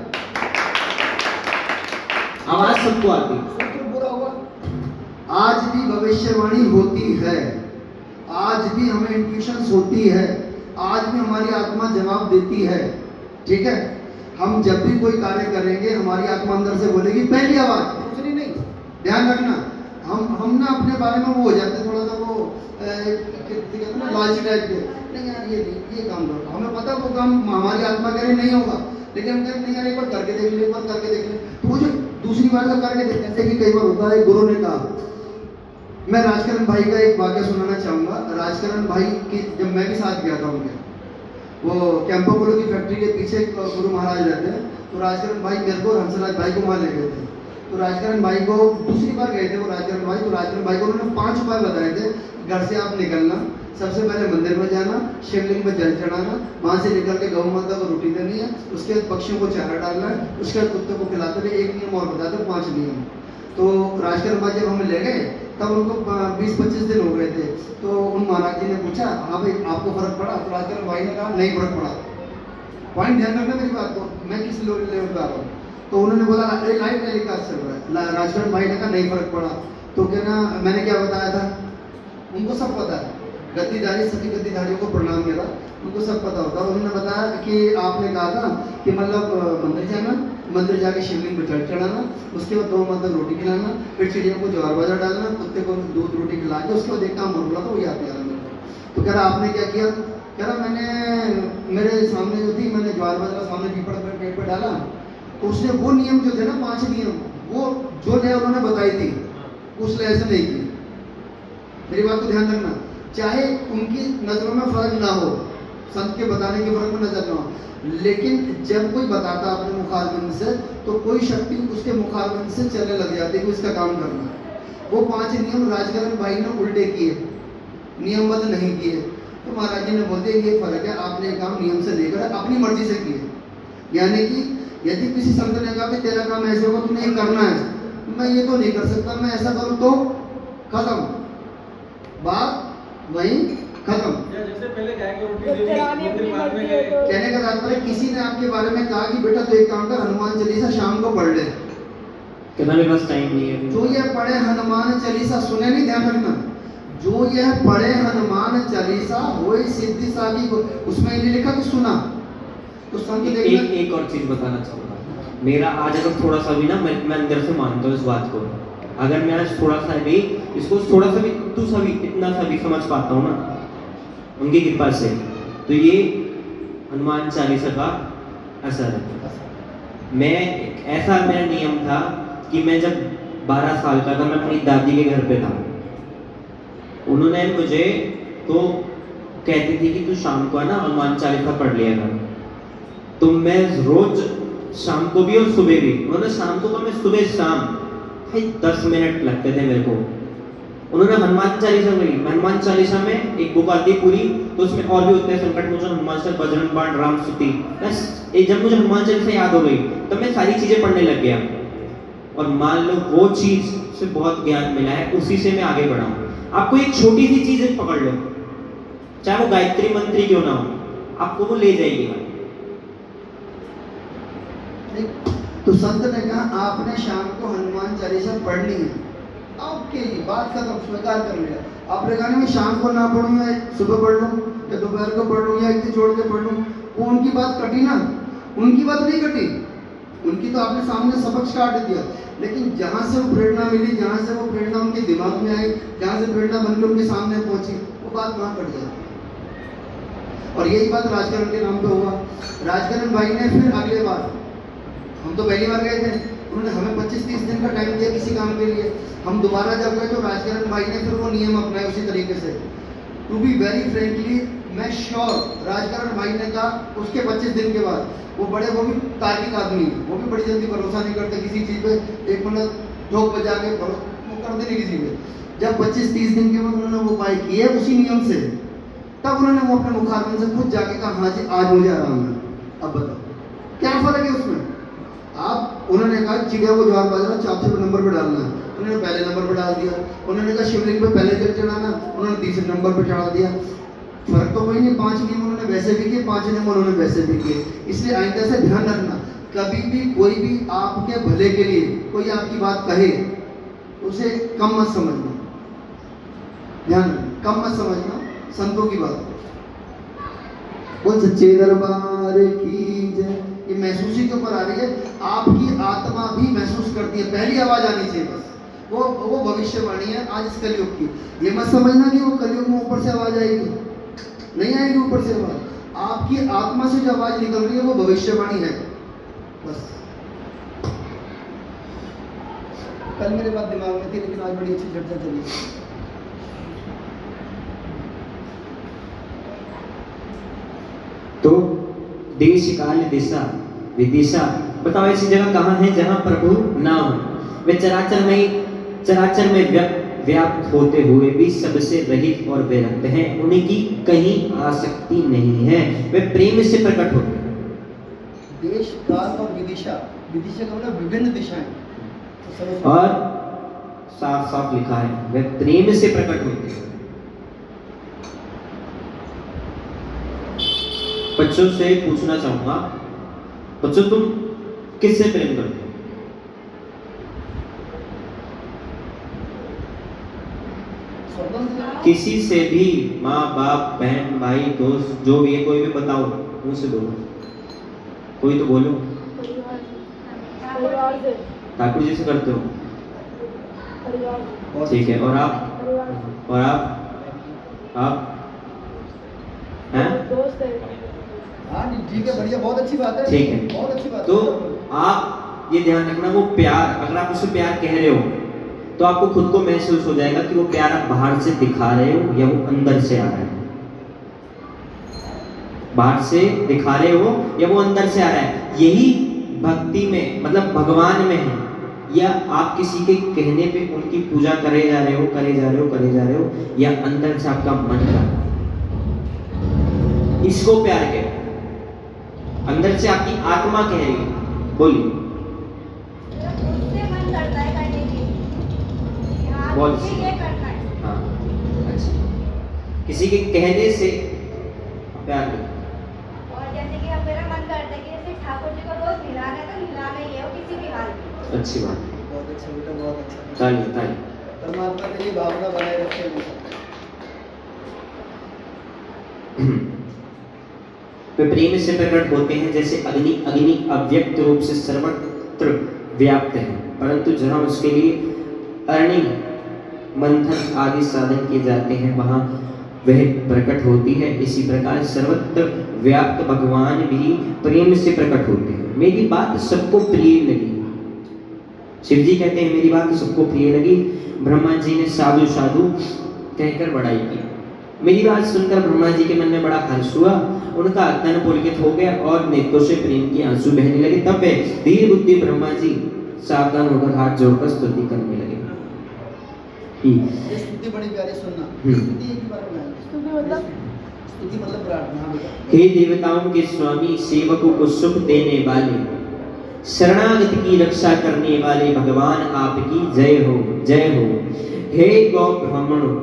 आवाज सबको आती है। बुरा हुआ, आज भी भविष्यवाणी होती है, आज भी हमें इंट्यूशंस होती है, आज भी हमारी आत्मा जवाब देती है। ठीक है, हम जब भी कोई कार्य करेंगे हमारी आत्मा अंदर से बोलेगी पहली आवाज, दूसरी नहीं। ध्यान रखना, हम ना अपने बारे में वो हो जाते हैं, थोड़ा सा वो लालची टाइप के, नहीं यार ये काम करो, हमें पता वो काम हमारी आत्मा कह रही नहीं होगा, लेकिन हम कहते नहीं यार एक बार करके देख ले, एक बार करके देख ले। तो वो जो दूसरी बार का करके देख, जैसे कि कई बार होता है, गुरु ने कहा, मैं राजकरण भाई का एक वाक्य सुनाना चाहूँगा। राजकरण भाई की जब मैं भी साथ गया था उनके, वो कैंपोपोलो की फैक्ट्री के पीछे गुरु महाराज रहते हैं, तो राजकरण भाई मेरे को हंसराज भाई को वहाँ ले गए थे। तो राजकरण भाई को दूसरी बार गए थे वो राजकरण भाई, तो राजकरण भाई को उन्होंने 5 उपाय बताए थे। घर से आप निकलना, सबसे पहले मंदिर में जाना, शिवलिंग में जल चढ़ाना, वहाँ से निकल के गौ माता को रोटी देनी है, उसके बाद पक्षियों को चारा डालना है, उसके बाद कुत्ते को खिलाते हुए एक नियम और बताते 5 नियम। तो राजकरण भाई जब हमें ले गए तब उनको 20-25 दिन हो गए थे। तो उन महाराज जी ने पूछा, हाँ भाई आपको फर्क पड़ा? तो राजकरण भाई ने कहा नहीं फर्क पड़ा। पॉइंट ध्यान रखना मेरी बात को, मैं किस लेवल पे आ रहा हूँ। तो तो उन्होंने बोला अरे लाइव टेलीकास्ट चल रहा है। राजकरण भाई ने कहा नहीं फर्क पड़ा। तो कहना मैंने क्या बताया था, उनको सब पता है, गद्दीधारी सभी गद्दीधारियों को प्रणाम मेरा, उनको सब पता होता है। उन्होंने बताया कि आपने कहा था कि मतलब मंदिर जाना, मंदिर जाके शिवलिंग पर जल चढ़ाना, उसके बाद 2 मतलब रोटी खिलाना, फिर चिड़िया को ज्वार बाजरा डालना, कुत्ते को दूध रोटी खिला के उसके बाद एक काम और बोला था, वो याद नहीं आ रहा मेरे को। तो कह रहा आपने क्या किया, कह रहा मैंने मेरे सामने जो थी मैंने ज्वार बाजरा सामने पीपड़ पर पेट पर डाला, तो उसने वो नियम जो थे ना 5 नियम, वो जो लय उन्होंने बताई थी उस लय से नहीं की। मेरी बात को ध्यान रखना, चाहे उनकी नजरों में फर्क ना हो, संत के बताने के फर्क में नजर ना हो, लेकिन जब कोई बताता अपने मुखारबिंद से तो कोई शक्ति उसके मुखारबिंद से चलने लग जाती है कि इसका काम करना है। वो 5 नियम राजकरण भाई ने उल्टे किए, नियमबद्ध नहीं किए। तो महाराज जी ने बोलते ये फर्क है, आपने ये काम नियम से लेकर अपनी मर्जी से किए। यानी कि यदि किसी संत ने कहा कि तेरा काम ऐसे होगा, तुम्हें ये करना है, मैं ये तो नहीं कर सकता, मैं ऐसा करूँ तो खत्म, बात वहीं खत्म। जैसे पहले गाय की रोटी जब देनी, चलानी अपनी मंदिर बाद में मर्जी गए। हो तो कहने का तात्पर्य किसी ने आपके बारे में कहा कि बेटा तो एक काम कर, हनुमान चालीसा शाम को पढ़ ले। कहना मेरे पास टाइम नहीं है। जो यह पढ़े हनुमान चालीसा, सुने नहीं, ध्यान रखना, जो यह पढ़े हनुमान चालीसा होए सिद्धि सागी, उसमें ये लिखा कि सुना। तो संत देखना एक और चीज बताना चाहूंगा। मेरा आज अगर थोड़ा सा भी ना, मैं अंदर से मानता हूँ इस बात को, अगर मैं आज थोड़ा सा भी इसको थोड़ा सा भी तू सा भी इतना सा भी समझ पाता हूँ ना उनकी कृपा से, तो ये हनुमान चालीसा का असर है। मैं ऐसा मेरा नियम था कि मैं जब 12 साल का था, मैं अपनी दादी के घर पे था, उन्होंने मुझे तो कहती थी कि तू शाम को है ना हनुमान चालीसा पढ़ लिया कर। तो मैं रोज शाम को भी और सुबह भी, उन्होंने शाम को तो मैं सुबह शाम 10 मिनट लगते थे मेरे को, उन्होंने हनुमान चालीसा पढ़ी। हनुमान चालीसा में एक बुक आती है पूरी, तो उसमें और भी होते हैं संकट मोचन, हनुमान चालीसा, बजरंग बाण, राम स्तुति। बस जब मुझे हनुमान चालीसा याद हो गई तब मैं सारी चीजें पढ़ने लग गया, और मान लो वो चीज से बहुत ज्ञान मिला है, उसी से मैं आगे बढ़ा हूँ। आपको एक छोटी सी चीज पकड़ लो, चाहे वो गायत्री मंत्र ही क्यों ना हो, आपको वो ले जाएगी। तो संत ने कहा आपने शाम को हनुमान चालीसा पढ़नी है, ओके जी, बात खत्म, स्वीकार कर लिया। आपने कहा मैं शाम को ना पढ़ूं या सुबह पढ़ लूं या दोपहर को पढ़ लूं या एक दिन छोड़ के पढ़ लूं, वो उनकी बात कटी ना, उनकी बात नहीं कटी, उनकी तो आपने सामने सबक काट दिया। लेकिन जहाँ से वो प्रेरणा मिली, जहाँ से वो प्रेरणा उनके दिमाग में आई, जहाँ से प्रेरणा बनकर उनके सामने पहुंची, वो बात वहाँ कट जाती। और यही बात राजकरण के नाम पे हुआ। राजकरण भाई ने फिर अगले बार, हम तो पहली बार गए थे, उन्होंने हमें 25-30 दिन का टाइम दिया किसी काम के लिए, हम दोबारा जब गए तो राजकरण भाई ने फिर वो नियम अपनाए उसी तरीके से। टू बी वेरी फ्रेंकली, मैं श्योर राजकरण भाई ने कहा उसके 25 दिन के बाद, वो भी तार्किक आदमी है, वो भी बड़ी जल्दी भरोसा नहीं करते किसी चीज़ पे, एक मिनट ठोक बजा के वो करते नहीं किसी पे। जब 25-30 दिन के बाद उन्होंने वो उपाय किए उसी नियम से, तब उन्होंने वो अपने मुखारबिंद से खुद जाके कहा हाँ जी आज मुझे आराम है। अब बताओ क्या फर्क है उसमें। आप उन्होंने कहा चिड़िया को ज्वार बाजरा 4 नंबर पे डालना है, उन्होंने पहले नंबर पे डाल दिया। उन्होंने कहा शिवलिंग पे पहले जल चढ़ाना, उन्होंने 3 नंबर पे चढ़ा दिया। फर्क तो कोई नहीं, 5 नियम उन्होंने वैसे भी किए, 5 नियम उन्होंने वैसे भी किए। इसलिए आइंदा से ध्यान रखना, कभी भी कोई भी आपके भले के लिए कोई आपकी बात कहे उसे कम मत समझना, ध्यान रखना, कम मत समझना संतों की बात। बोल सच्चे दरबार की जय। ये महसूसी के ऊपर आ रही है, आपकी आत्मा भी महसूस करती है, पहली आवाज आनी चाहिए बस, वो भविष्यवाणी है आज इस कलयुग की। ये मत समझना कि वो कलयुग में ऊपर से आवाज आएगी, नहीं आएगी ऊपर से आवाज, आपकी आत्मा से जो आवाज निकल रही है वो भविष्यवाणी है बस। कल मेरे बात दिमाग में थी लेकिन आज बड़ी अच्छी चर्चा चली। तो देश काल दिशा विदिशा, बताओ ऐसी जगह कहाँ है जहाँ प्रभु ना हो। वे चराचर में व्याप्त होते हुए भी सबसे रहित और विरक्त हैं, उनकी कहीं आसक्ति नहीं है, वे प्रेम से प्रकट होते हैं। देश काल और विदिशा, विदिशा का मतलब विभिन्न दिशाएं, और साफ साफ लिखा है वे प्रेम से प्रकट होते हैं। बच्चों से पूछना चाहूंगा, बच्चों तुम किससे प्रेम करते हो? किसी से भी, माँ बाप बहन भाई दोस्त जो भी है, कोई भी बताओ, मुंह से बोलो, कोई तो बोलो। परिवार से। ठाकुर जी से करते हो, परिवार। ठीक है। और आप? परिवार। और आप हैं? दोस्त है। हाँ ठीक है, बढ़िया, बहुत अच्छी बात है, ठीक है। बहुत अच्छी बात तो है। आप ये ध्यान रखना, वो प्यार, अगर आप उसे प्यार कह रहे हो तो आपको खुद को महसूस हो जाएगा कि वो प्यार आप बाहर से दिखा रहे हो या वो अंदर से आ रहा है। बाहर से दिखा रहे हो या वो अंदर से आ रहा है। यही भक्ति में, मतलब भगवान में है, या आप किसी के कहने पे उनकी पूजा करे जा रहे हो, करे जा रहे हो, करे जा रहे हो, या अंदर से आपका मन कर रहा है, इसको प्यार कहते हैं। अंदर से आपकी आत्मा कह रही है, बोलिए। उससे मन करता है करने की। हाँ, बहुत मुझे ये करना है। हाँ, अच्छा। किसी के कहने से प्यार नहीं। और जैसे कि अब मेरा मन करता है कि जैसे ठाकुर जी को रोज हिलाना है तो हिलाना ही है, वो किसी भी हाल में। अच्छी बात, बहुत अच्छा बेटा, बहुत अच्छा। ताली ताली। परमात्मा के लिए भावना बनाए रखे हमेशा। वे प्रेम से प्रकट होते हैं जैसे अग्नि। अग्नि अव्यक्त रूप से सर्वत्र व्याप्त है, परंतु जहाँ उसके लिए अरणि मंथन आदि साधन किए जाते हैं वहाँ वह प्रकट होती है। इसी प्रकार सर्वत्र व्याप्त भगवान भी प्रेम से प्रकट होते हैं। मेरी बात सबको प्रिय लगी। शिव जी कहते हैं मेरी बात सबको प्रिय लगी। ब्रह्मा जी ने साधु साधु कहकर बड़ाई की। मेरी बात सुनकर ब्रह्मा जी के मन में बड़ा हर्ष हुआ, उनका तन पुलकित हो गया और नेत्रों से प्रेम की आंसू बहने लगे। तब वे धीर बुद्धि ब्रह्मा जी सावधान होकर हाथ जोड़कर स्तुति करने लगे। ये स्तुति बड़ी प्यारी, सुनना। स्तुति एक ही बार बनाएं। स्तुति मतलब प्रार्थना। हाँ बेटा। हे देवताओं के स्वामी, सेवकों को सुख देने वाले, शरणागत की रक्षा करने वाले भगवान आपकी जय हो, जय हो। हे गौ ब्राह्मणों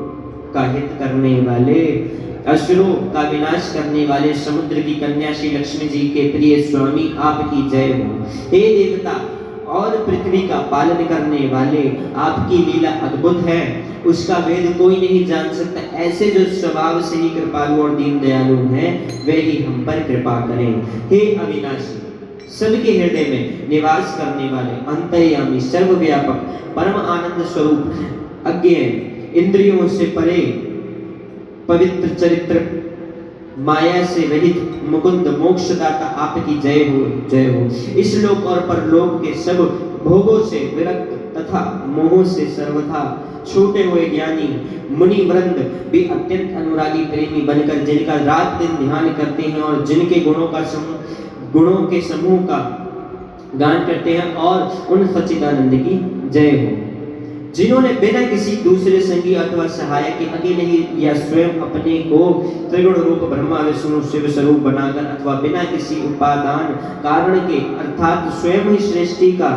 का हित करने वाले, असुरों का विनाश करने वाले, समुद्र की कन्या श्री लक्ष्मी जी के प्रिय स्वामी आपकी जय हो। हे देवता और पृथ्वी का पालन करने वाले, आपकी लीला अद्भुत है, उसका वेद कोई नहीं जान सकता। ऐसे जो स्वभाव से ही कृपालु और दीन दयालु हैं, वे ही हम पर कृपा करें। हे अविनाशी, सबके हृदय में निवास करने वाले, अंतर्यामी, सर्वव्यापक, परम आनंद स्वरूप, अज्ञेय, इंद्रियों से परे, पवित्र चरित्र, माया से रहित मुकुंद मोक्षदाता आपकी जय हो, जय हो। इस लोक और परलोक के सब भोगों से विरक्त तथा मोहों से सर्वथा छूटे हुए ज्ञानी मुनि वृंद भी अत्यंत अनुरागी प्रेमी बनकर जिनका रात दिन ध्यान करते हैं और जिनके गुणों के समूह का गान करते हैं, और उन सच्चिदानंद की जय हो। जिन्होंने बिना किसी दूसरे संगी अथवा सहायक के अकेले ही या स्वयं अपने को त्रिगुण रूप ब्रह्मा विष्णु शिव स्वरूप बनाकर अथवा बिना किसी उपादान कारण के अर्थात स्वयं ही सृष्टि का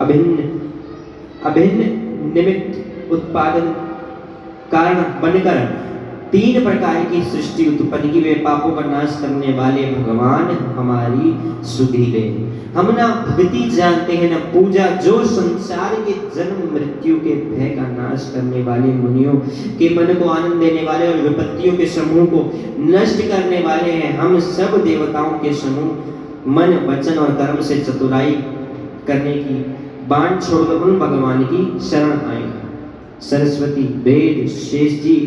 अभिन्न निमित्त उत्पादन कारण बनकर तीन प्रकार की सृष्टि उत्पन्न की, वे पापों का नाश करने वाले भगवान हमारी सुधीले। हम ना भक्ति जानते हैं ना पूजा, जो संसार के जन्म मृत्यु के भय का नाश करने वाले, मुनियों के मन को आनंद देने वाले और विपत्तियों के समूह को नष्ट करने वाले हैं। हम सब देवताओं के समूह मन वचन और कर्म से चतुराई करने की बाण छोड़कर उन भगवान की शरण आए। सरस्वती, वेद, शेष जी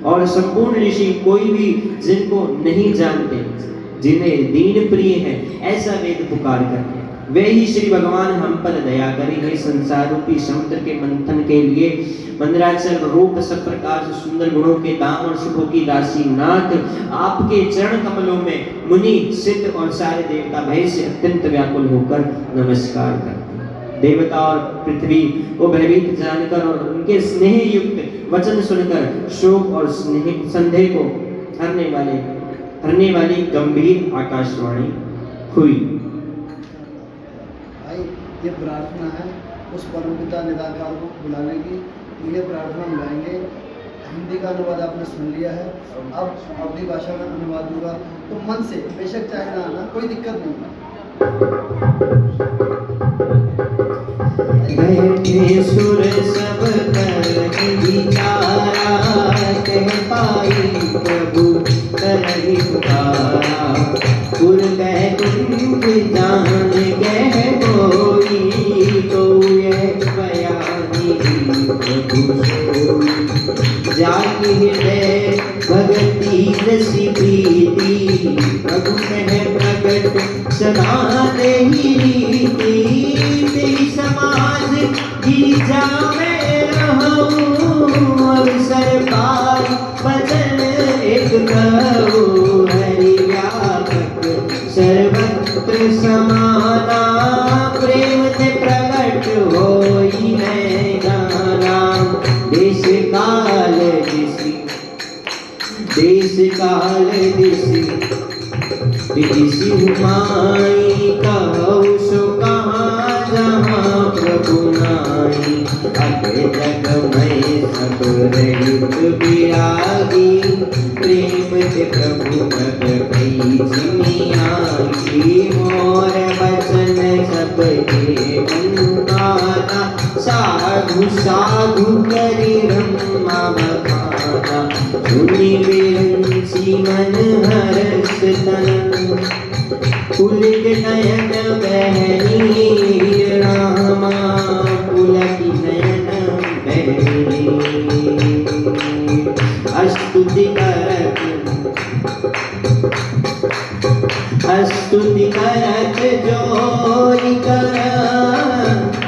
और संपूर्ण ऋषि कोई भी जिनको नहीं जानते, जिन्हें दीन प्रिय है, ऐसा वेद पुकार करते हैं। वे ही श्री भगवान हम पर दया करेंगे। संसार रूपी समुद्र के मंथन के लिए मंदराचल रूप सब प्रकार से सुंदर गुणों के दाम और सुखों की राशि नाथ आपके चरण कमलों में मुनि सिद्ध और सारे देवता भय से अत्यंत व्याकुल होकर नमस्कार करते हैं। देवता और पृथ्वी को भयभीत जानकर और उनके स्नेह युक्त वचन सुनकर शोक और स्नेह संदेह को हरने वाली गंभीर आकाशवाणी हुई। भाई ये प्रार्थना है उस परमपिता निराकार को बुलाने की। ये प्रार्थना हम गाएंगे। हिंदी का अनुवाद आपने सुन लिया है, अब अवधी भाषा में अनुवाद होगा, तो मन से बेशक चाहे ना आना, कोई दिक्कत नहीं। बैठे सुर सब कर प्रभु सोई। जाकी हृदय भगति रसी प्रीति, प्रभु कह प्रगट सदा तेरी रीति। तेरी समाज गिरजा में रहूं, अवसर पाई वचन एक कहूं। हरि व्यापक सर्वत्र समाना, प्रेम से प्रगट होई है गाना। देश काल दिसी, देश काल दिसी, दिसी हुमाई कहूँ सो कहाँ जहाँ प्रभु नाई। अग्र जग में सब रहित विरागी, प्रेम से प्रभु भग गई जिमियागी। मोर वचन सबके बंधाना, साधु साधु करी ब्रह्मा बखाना। सुनी विरंची मन हर्ष तन, पुलक नयन बहनी रामा। पुलक नयन बहनी, स्तुति करत जोरी कर।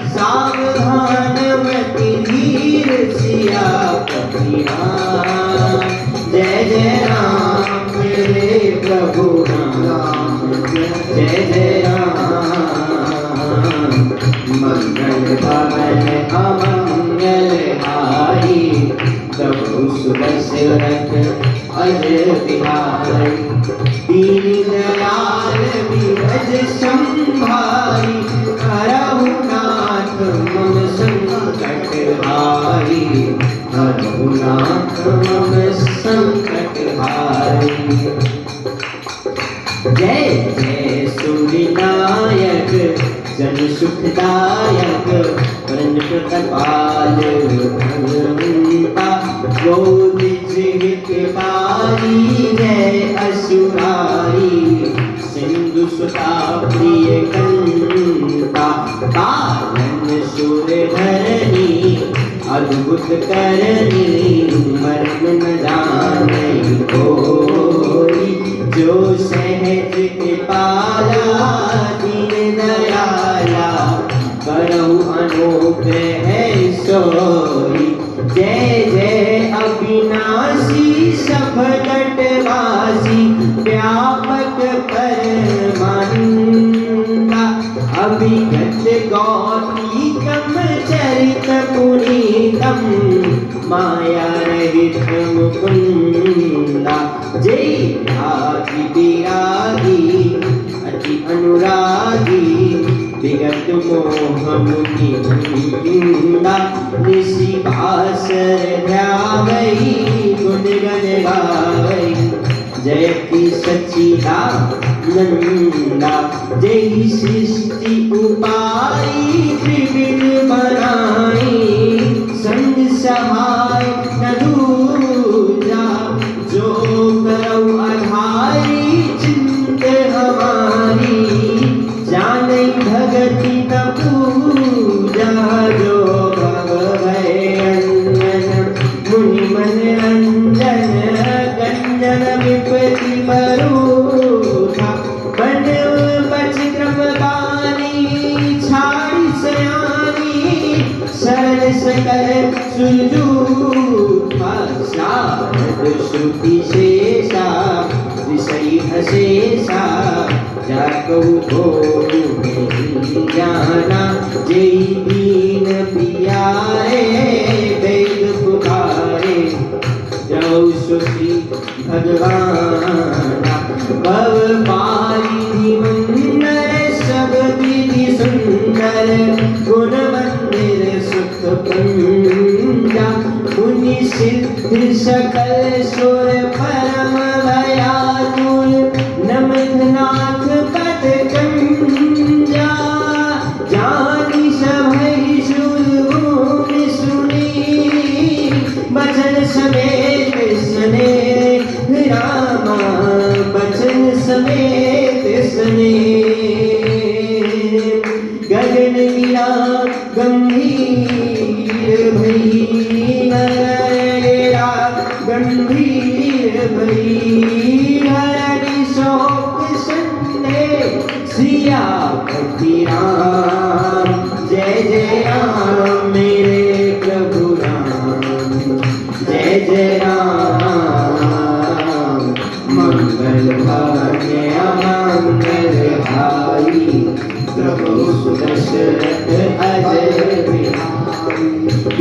सावधान मति धीर सिया पतिहार। जय जय राम मेरे प्रभु राम, जय जय राम। मंगल भवन अमंगल हारी, प्रभु सुदशरथ अज बिहारी। दीन दयाल विरज संभारी, हरहु नाथ मम संकट हारी। हरहु नाथ मम संकट हारी। जय जय सूर्यनायक जन सुखदायक, वरण प्रतापाल भगवंता। गोविंद हित बारी, जय असुरारी। सिंधु सुता प्रिय कंता, पालन सुर धरणी। अद्भुत करनी मर्म न जाने कोई। जो सहज कृपाला दीन दयाला, करहु अनुग्रह सोई। जय जय अविनाशी सभगटवासी, व्यापक परमानंदा। अभिगत गौरीकम चरित पुनीतम, माया रहित मुकुंदा। जय आदि विरागी अति अनुरागी, विगत मोह मुनि निंदा। ऋषि भासर ध्यावै, गुण गण गावै। जयति सच्चिदानंदा। जय सृष्टि उपाई, त्रिविध बनाई। संग सहाय न दूजा, जो करौ आधारी। चिंत हमारी, जाने भगति न पूजा। जो भव भय अंजन, मुनि मन रंजन। गंजन विपति बरूठा, बन बच क्रम बानी। छाड़ी सयानी, सरल सकल सुरजूठा। शारद श्रुति शेषा, विषय हशेषा। जाकहु भोग नहीं जाना, जय दीन पियारे। वेद पुकारे, जौ सुशी भगवाना। भव पारिधि मंदर, सब विधि सुंदर। गुण मंदिर सुख पुंजा, मुनि सिद्ध सकल सुर। परम भयातुर, नमनाथ पद कंजा। जानी सभै सुर सुनी, बचन समेत सने रामा। बचन समेत सने, गगन गिरा गंभीर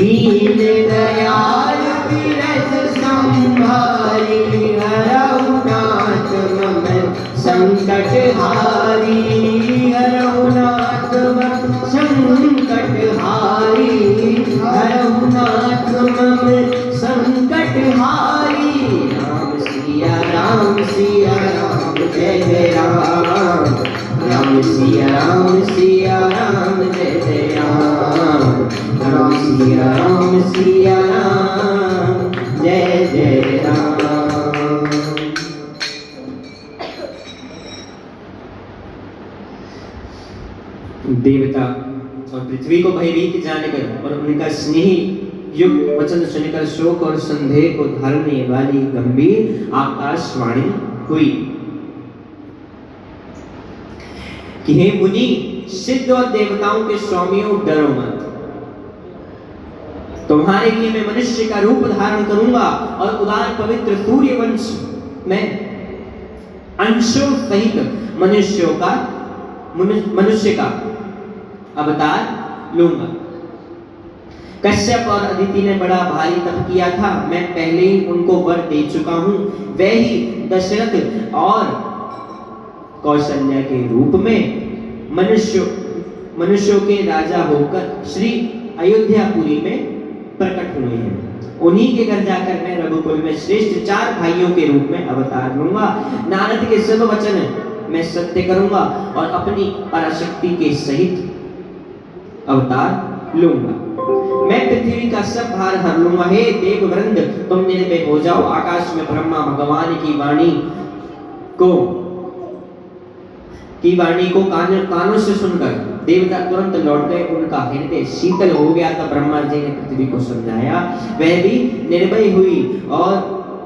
दीन दयाल विरज संभारी हरहु नाथ मम संकट हारी हरहु नाथ मम संकट हारी हरहु नाथ मम संकट हारी राम सिया राम जय जय राम राम सिया राम जय जय राम राम सिया राम जय जय राम। देवता और पृथ्वी को भयभीत जानकर और उनका स्नेह युक्त वचन सुनकर शोक और संदेह को धारने वाली गंभीर आकाशवाणी हुई कि हे मुनि सिद्ध और देवताओं के स्वामियों डरो मत। तुम्हारे लिए मैं मनुष्य का रूप धारण करूंगा और उदार पवित्र सूर्य वंश में अंशों सहित मनुष्य का अवतार लूंगा। कश्यप और अदिति ने बड़ा भारी तप किया था, मैं पहले ही उनको वर दे चुका हूं। वे ही दशरथ और कौशल्या के रूप में मनुष्यों के राजा होकर श्री अयोध्यापुरी में प्रकट हुए हैं। उन्हीं के घर जाकर मैं रघुकुल में श्रेष्ठ 4 भाइयों के रूप में अवतार लूंगा। नारद के सब वचन मैं सत्य करूंगा और अपनी पराशक्ति के सहित अवतार लूंगा। मैं पृथ्वी का सब भार हर लूंगा। हे देववृंद तुम निर्भय हो जाओ। आकाश में ब्रह्मा भगवान की वाणी को कानों से सुनकर देवता तुरंत लौट गए। उनका हृदय शीतल हो गया। तब ब्रह्मा जी ने पृथ्वी को समझाया, वह भी निर्भय हुई और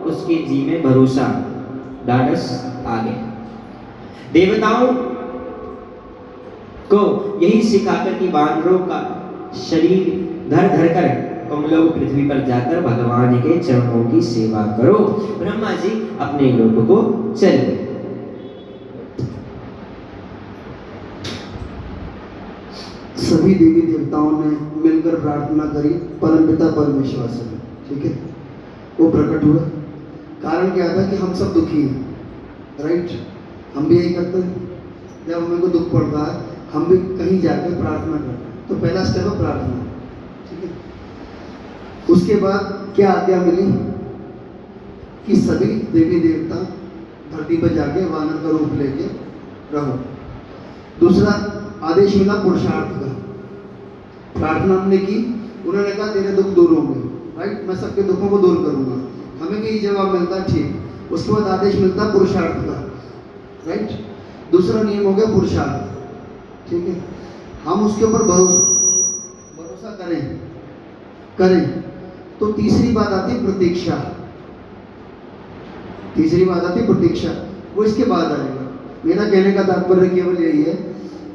उसके जी में भरोसा ढाढ़स आ गया। देवताओं को यही सिखाकर कि वानरों का शरीर धर कर कमलोक पृथ्वी पर जाकर भगवान के चरणों की सेवा करो। ब्रह्मा जी अपने लोक को चल गए। सभी देवी देवताओं ने मिलकर प्रार्थना करी परमपिता परमेश्वर से, ठीक है। वो प्रकट हुए। कारण क्या था कि हम सब दुखी हैं, राइट। हम भी यही करते हैं, जब हमें को दुख पड़ता है हम भी कहीं जाकर प्रार्थना करते हैं। तो पहला स्टेप है प्रार्थना, ठीक है। उसके बाद क्या आज्ञा मिली कि सभी देवी देवता धरती पर जाके वानर का रूप लेके रहो। दूसरा आदेश मिला पुरुषार्थ का। प्रार्थना हमने की, उन्होंने कहा तेरे दुख दूर होंगे, राइट, मैं सबके दुखों को दूर करूंगा। हमें भी जवाब मिलता ठीक। उसके बाद आदेश मिलता पुरुषार्थ का, राइट। दूसरा नियम हो गया पुरुषार्थ, ठीक है। हम उसके ऊपर भरोसा करें। तो तीसरी बात आती प्रतीक्षा। वो इसके बाद आएगा। मेरा कहने का तात्पर्य केवल यही है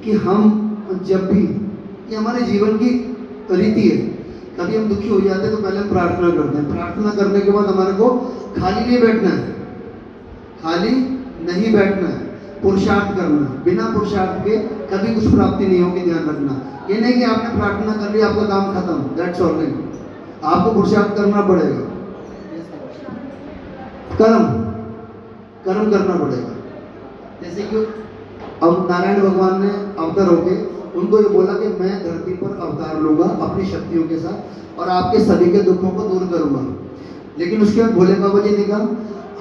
कि हम जब भी, ये हमारे जीवन की रीति है, कभी हम दुखी हो जाते हैं तो पहले हम प्रार्थना करते हैं। प्रार्थना करने के बाद हमारे को खाली नहीं बैठना है, पुरुषार्थ करना। बिना पुरुषार्थ के कभी कुछ प्राप्ति नहीं होगी, ध्यान रखना। ये नहीं कि आपने प्रार्थना कर ली आपका काम खत्म, दैट्स ऑल नहीं। आपको पुरुषार्थ करना पड़ेगा, कर्म करना पड़ेगा। जैसे कि अब नारायण भगवान ने अवतार होके उनको ये बोला कि मैं धरती पर अवतार लूंगा अपनी शक्तियों के साथ और आपके सभी के दुखों को दूर करूंगा। लेकिन उसके बाद भोले बाबा जी ने कहा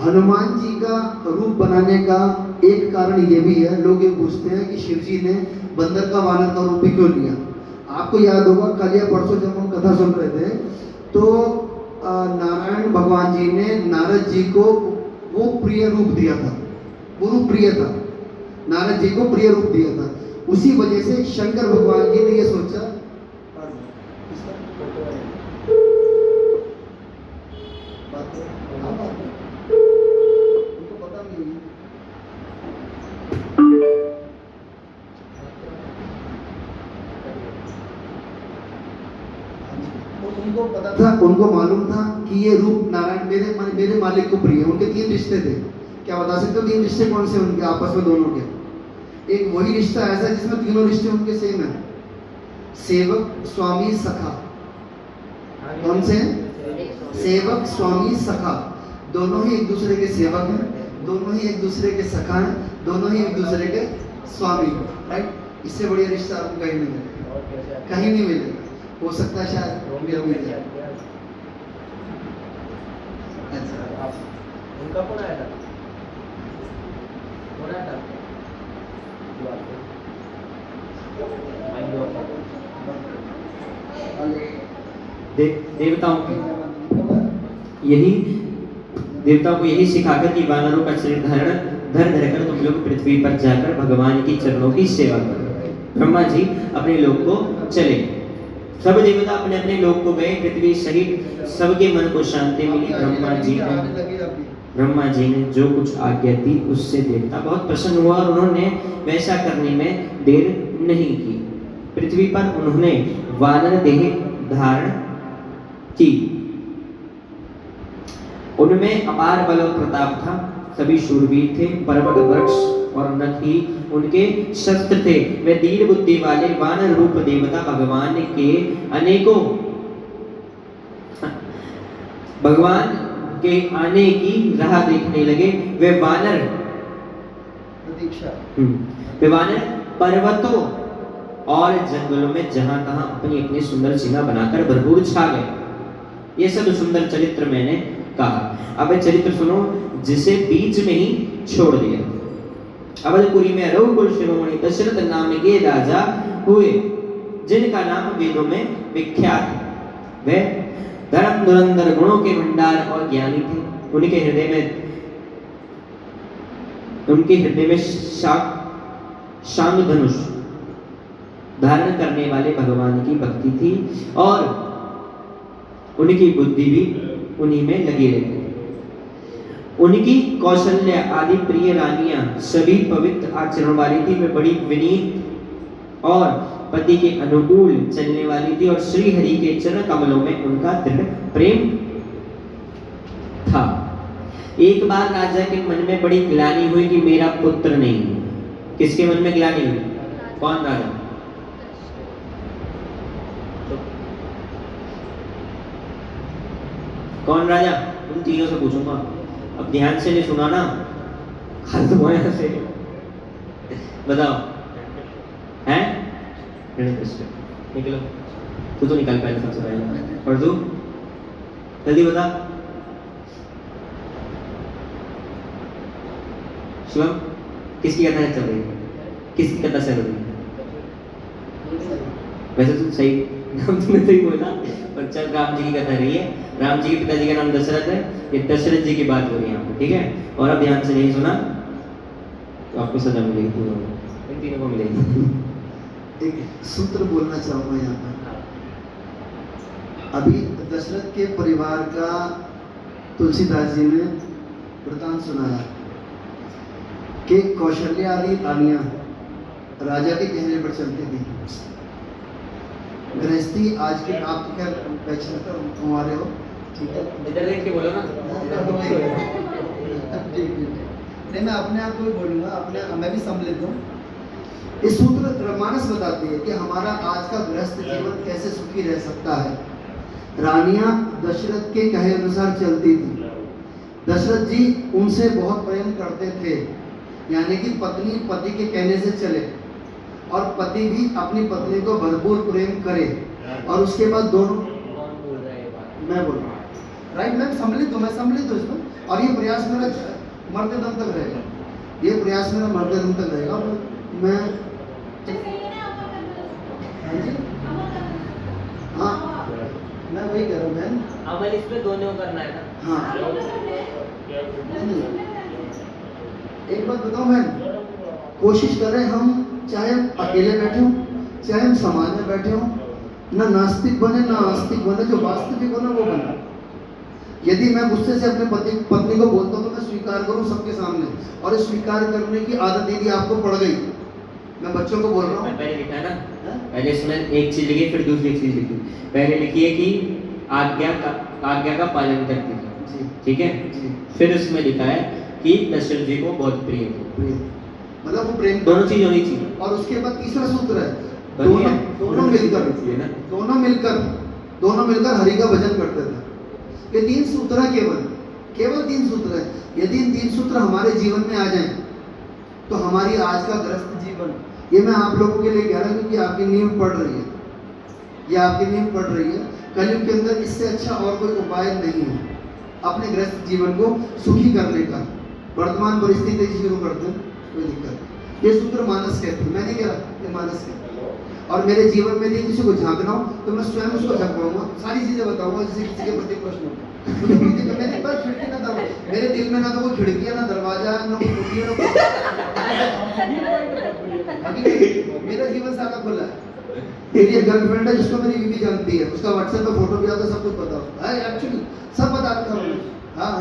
हनुमान जी का रूप बनाने का एक कारण ये भी है, लोग ये पूछते हैं कि शिव जी ने बंदर का वानर का रूप भी क्यों लिया। आपको याद होगा कल या परसों जब हम कथा सुन रहे थे तो नारायण भगवान जी ने नारद जी को वो प्रिय रूप दिया था, वो रूप प्रिय था, नारद जी को प्रिय रूप दिया था। उसी वजह से शंकर भगवान जी ने ये सोचा, उनको पता था, उनको मालूम था कि ये रूप नारायण मेरे मालिक को प्रिय है। उनके 3 रिश्ते थे। क्या बता सकते हो 3 रिश्ते कौन से उनके आपस में दोनों के? एक वही रिश्ता ऐसा जिसमें तीनों रिश्ते उनके सेम है, सेवक, स्वामी, सखा। कौन से हैं? सेवक, स्वामी, सखा, दोनों ही एक दूसरे के सेवक हैं, दोनों ही एक दूसरे के सखा हैं, दोनों ही एक दूसरे के स्वामी हैं, राइट? इससे बढ़िया रिश्ता आपको कहीं नहीं मिलेगा, कहीं नहीं मिलेगा। हो सकता है शायद मिल जाए। अच्छा, उनका कौन आया था? कौन आया था? देवताओं को यही सिखाकर कि वानरों का शरीर धर कर तुम लोग पृथ्वी पर जाकर भगवान की चरणों की सेवा करो। ब्रह्मा जी अपने लोक को चले, सब देवता अपने अपने लोक को गए, पृथ्वी सहित सबके मन को शांति मिली। ब्रह्मा जी ने जो कुछ आज्ञा दी उससे देवता बहुत प्रसन्न हुआ और उन्होंने वैसा करने में देर नहीं की। पृथ्वी पर उन्होंने वानर देह धारण की, उनमें अपार बल और प्रताप था, सभी शूरवीर थे, पर्वत वृक्ष और नख ही उनके शस्त्र थे। वे दीन बुद्धि वाले वानर रूप देवता भगवान के अनेकों भगवान के आने की राह देखने लगे। वे वानर पर्वतों और जंगलों में जहां तहां अपनी अपनी सुंदर सीमा बनाकर भरपूर छा गए। ये सब सुंदर चरित्र मैंने कहा। अब चरित्र सुनो जिसे बीच में ही छोड़ दिया। अवधपुरी में रघुकुल शिरोमणि दशरथ नाम के राजा हुए, जिनका नाम वेदों में विख्यात है। वे धर्म धुरंधर गुणों के भंडार और ज्ञानी थे। उनके हृदय में शांग धनुष धारण करने वाले भगवान की भक्ति थी और उनकी बुद्धि भी उन्हीं में लगी रहती। उनकी कौशल्या आदि प्रिय रानियां सभी पवित्र आचरण वाली थी। वे बड़ी विनीत और पति के अनुकूल चलने वाली थी और श्री हरि के चरण कमलों में उनका दृढ़ प्रेम था। एक बार राजा के मन में बड़ी ग्लानि हुई कि मेरा पुत्र नहीं है। किसके मन में ग्लानि हुई? कौन राजा? कौन राजा? उन तीनों से पूछूंगा। अब ध्यान से नहीं सुना ना, खा दो यहाँ से। बताओ, हैं? निकलो, तू तो निकल पहले सबसे पहले। और तू जल्दी बता। शिवम, किसकी कथा चल रही है? किसकी कथा चल रही है? वैसे तो सही नाम तुमने सही बोला, पर चल राम जी की कथा रही है। राम जी के पिताजी का नाम दशरथ है। ये दशरथ जी की बात हो रही है यहाँ पे, ठीक है? और अब ध्यान से नहीं सुना तो आपको सजा मिलेगी, इन तीनों को मिलेगी। एक सूत्र बोलना चाहूंगा यहाँ पर। अभी दशरथ के परिवार का तुलसीदास जी ने वृतांत सुनाया कि कौशल्या आदि रानियां राजा के कहने पर चलती थी। गृहस्थी आज के आप तो खैर पहचानते हो, हमारे हो, ठीक है? इधर देख के बोलो ना। नहीं, मैं अपने आप को ही बोलूंगा, मैं भी सम्मिलित हूँ। इस सूत्र रामायण बताती है कि हमारा आज का गृहस्थ जीवन कैसे सुखी रह सकता है। रानियां दशरथ के कहे अनुसार चलती थी। दशरथ जी उनसे बहुत प्रेम करते थे, यानी कि पत्नी पति के कहने से चले और पति भी अपनी पत्नी को भरपूर प्रेम करे। और उसके बाद दोनों, मैं बोल रहा हूँ, राइट? मैं सम्मिलित हूँ इसमें। और ये प्रयास मेरा मरते दम तक रहेगा, ये प्रयास मेरा मरते दम तक रहेगा। मैं हाँ, मैं वही कह रहा हूँ बहन। अमल इसमें दोनों करना है ना। हाँ, एक बात बताऊं बहन, कोशिश करें हम, चाहे हम अकेले बैठे हों, चाहे हम समाज में बैठे हों, ना नास्तिक बने ना आस्तिक बने, जो वास्तविक बने वो बने। यदि मैं गुस्से से अपने पत्नी को बोलता हूँ तो मैं स्वीकार करूँ सबके सामने, और इस स्वीकार करने की आदत यदि आपको पड़ गई, मैं बच्चों को बोल रहा हूँ, पहले लिखा है ना, पहले इसमें एक चीज लिखी फिर दूसरी चीज लिखी। पहले लिखिए कि आज्ञा का पालन करती थी, ठीक है? फिर उसमें लिखा है कि दशरथ जी को बहुत प्रिय थे, मतलब वो प्रेम, दोनों चीज होनी चाहिए। और उसके बाद तीसरा सूत्र है, दोनों मिलकर दोनों मिलकर हरि का भजन करते थे। ये 3 सूत्र है, केवल 3 सूत्र है। यदि इन 3 सूत्र हमारे जीवन में आ जाएं तो हमारी आज का ग्रस्त जीवन, ये मैं आप लोगों के लिए कह रहा हूँ क्योंकि आपकी नींव पड़ रही है, ये आपकी नींव पड़ रही है। कलयुग के अंदर इससे अच्छा और कोई उपाय नहीं है अपने ग्रस्त जीवन को सुखी करने का। वर्तमान परिस्थिति से शुरू करते हैं, कोई दिक्कत नहीं। ये सूत्र मानस कहते हैं, मैं नहीं कह रहा, ये मानस कहते हैं। और मेरे जीवन में यदि किसी को झांकना हो तो मैं स्वयं उसको झांकूंगा, सारी चीजें बताऊंगा जिससे किसी के प्रति प्रश्न हो। मैंने एक बार खिड़की ना दरवाजा, मेरे दिल में ना तो कोई खिड़की है, ना दरवाजा है, ना कोई कुंडी है, ना मेरा जीवन सारा खुला है। मेरी एक गर्लफ्रेंड है जिसको मेरी बीवी जानती है, उसका व्हाट्सएप पे फोटो भी आता है, सब कुछ पता होता है, एक्चुअली सब बता रखा है। हाँ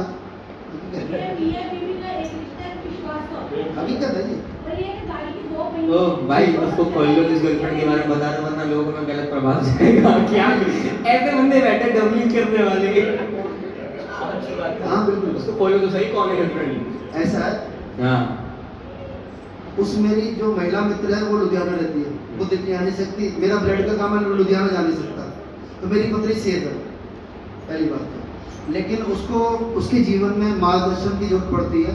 हकीकत है जी। ओ भाई उसको खोल लो, इस गर्लफ्रेंड के बारे में बता रहे, वरना लोगों में गलत प्रभाव जाएगा। क्या ऐसे बंदे बैठे डबलिंग करने वाले। हाँ बिल्कुल, उसको खोलो तो सही, कौन है गर्लफ्रेंड? ऐसा है। हाँ उस मेरी जो महिला मित्र है वो लुधियाना रहती है, वो दिल्ली आ नहीं सकती, मेरा ब्लड का काम है, लुधियाना जा नहीं सकता, तो मेरी पत्नी सेफ है, पहली बात तो। लेकिन उसको उसके जीवन में मार्गदर्शन की जरूरत पड़ती है,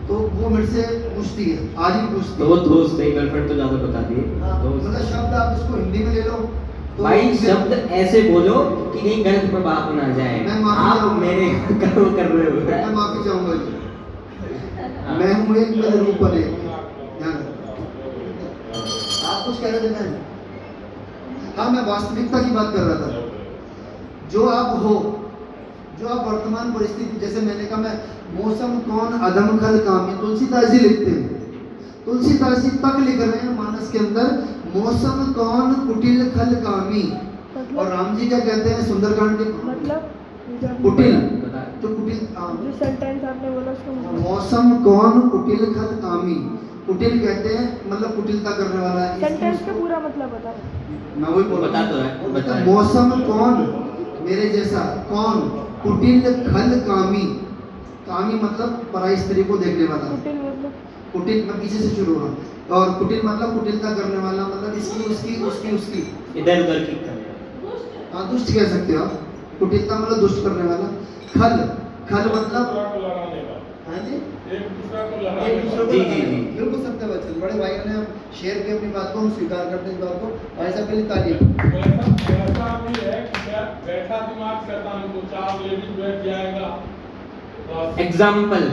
तो वो मेरे से पूछती है, आज भी पूछती तो है। वो दोस्त है, गर्लफ्रेंड तो ज्यादा बता दिए। मतलब शब्द आप इसको हिंदी में ले लो तो भाई शब्द ऐसे बोलो कि कहीं गलत प्रभाव ना जाए। मैं माफी आप चाहूंगा। मेरे करो कर रहे हो। मैं माफी चाहूंगा जी। हाँ। मैं हूँ एक, मेरे रूप पर एक। ध्यान रखो। आप कुछ कह रहे थे? मैं हाँ, मैं वास्तविकता की बात कर रहा था। जो आप हो, जो आप वर्तमान परिस्थिति, जैसे मैंने कहा, मैं मौसम कौन अधम खल कामी, तुलसीदास जी लिखते हैं, तुलसीदास जी तक लिख रहे हैं मानस के अंदर, मौसम कौन कुटिल खल कामी। और राम जी क्या कहते हैं सुंदरकांड के? मतलब कुटिल, बता। जो कुटिल जो सेंटेंस आपने बोला उसको मौसम कौन कुटिल खल कामी। कुटिल कहते हैं मतलब कुटिलता करने वाला। सेंटेंस का पूरा मतलब बता। मैं वही बोल बता तो है, बता है। मौसम कौन मेरे जैसा, कौन कुटिल खल कामी। कामी मतलब पराई स्त्री को देखने वाला। कुटिल मतलब कुटिल, मैं पीछे से शुरू हो रहा हूँ। और कुटिल मतलब कुटिलता करने वाला, मतलब इसकी उसकी उसकी उसकी इधर उधर की। हाँ, दुष्ट कह सकते हो आप। कुटिलता मतलब दुष्ट करने वाला। खल, खल मतलब हाँ जी, एक दूसरे को जी, जी, जी। बिल्कुल सत्य वचन। बड़े भाई ने शेयर की अपनी बात को, हम स्वीकार करते हैं इस बात को। भाई साहब के लिए तालियां। ऐसा भी है कि बैठा दिमाग शैतान को, 4 लेडीज बैठ जाएगा। एग्जाम्पल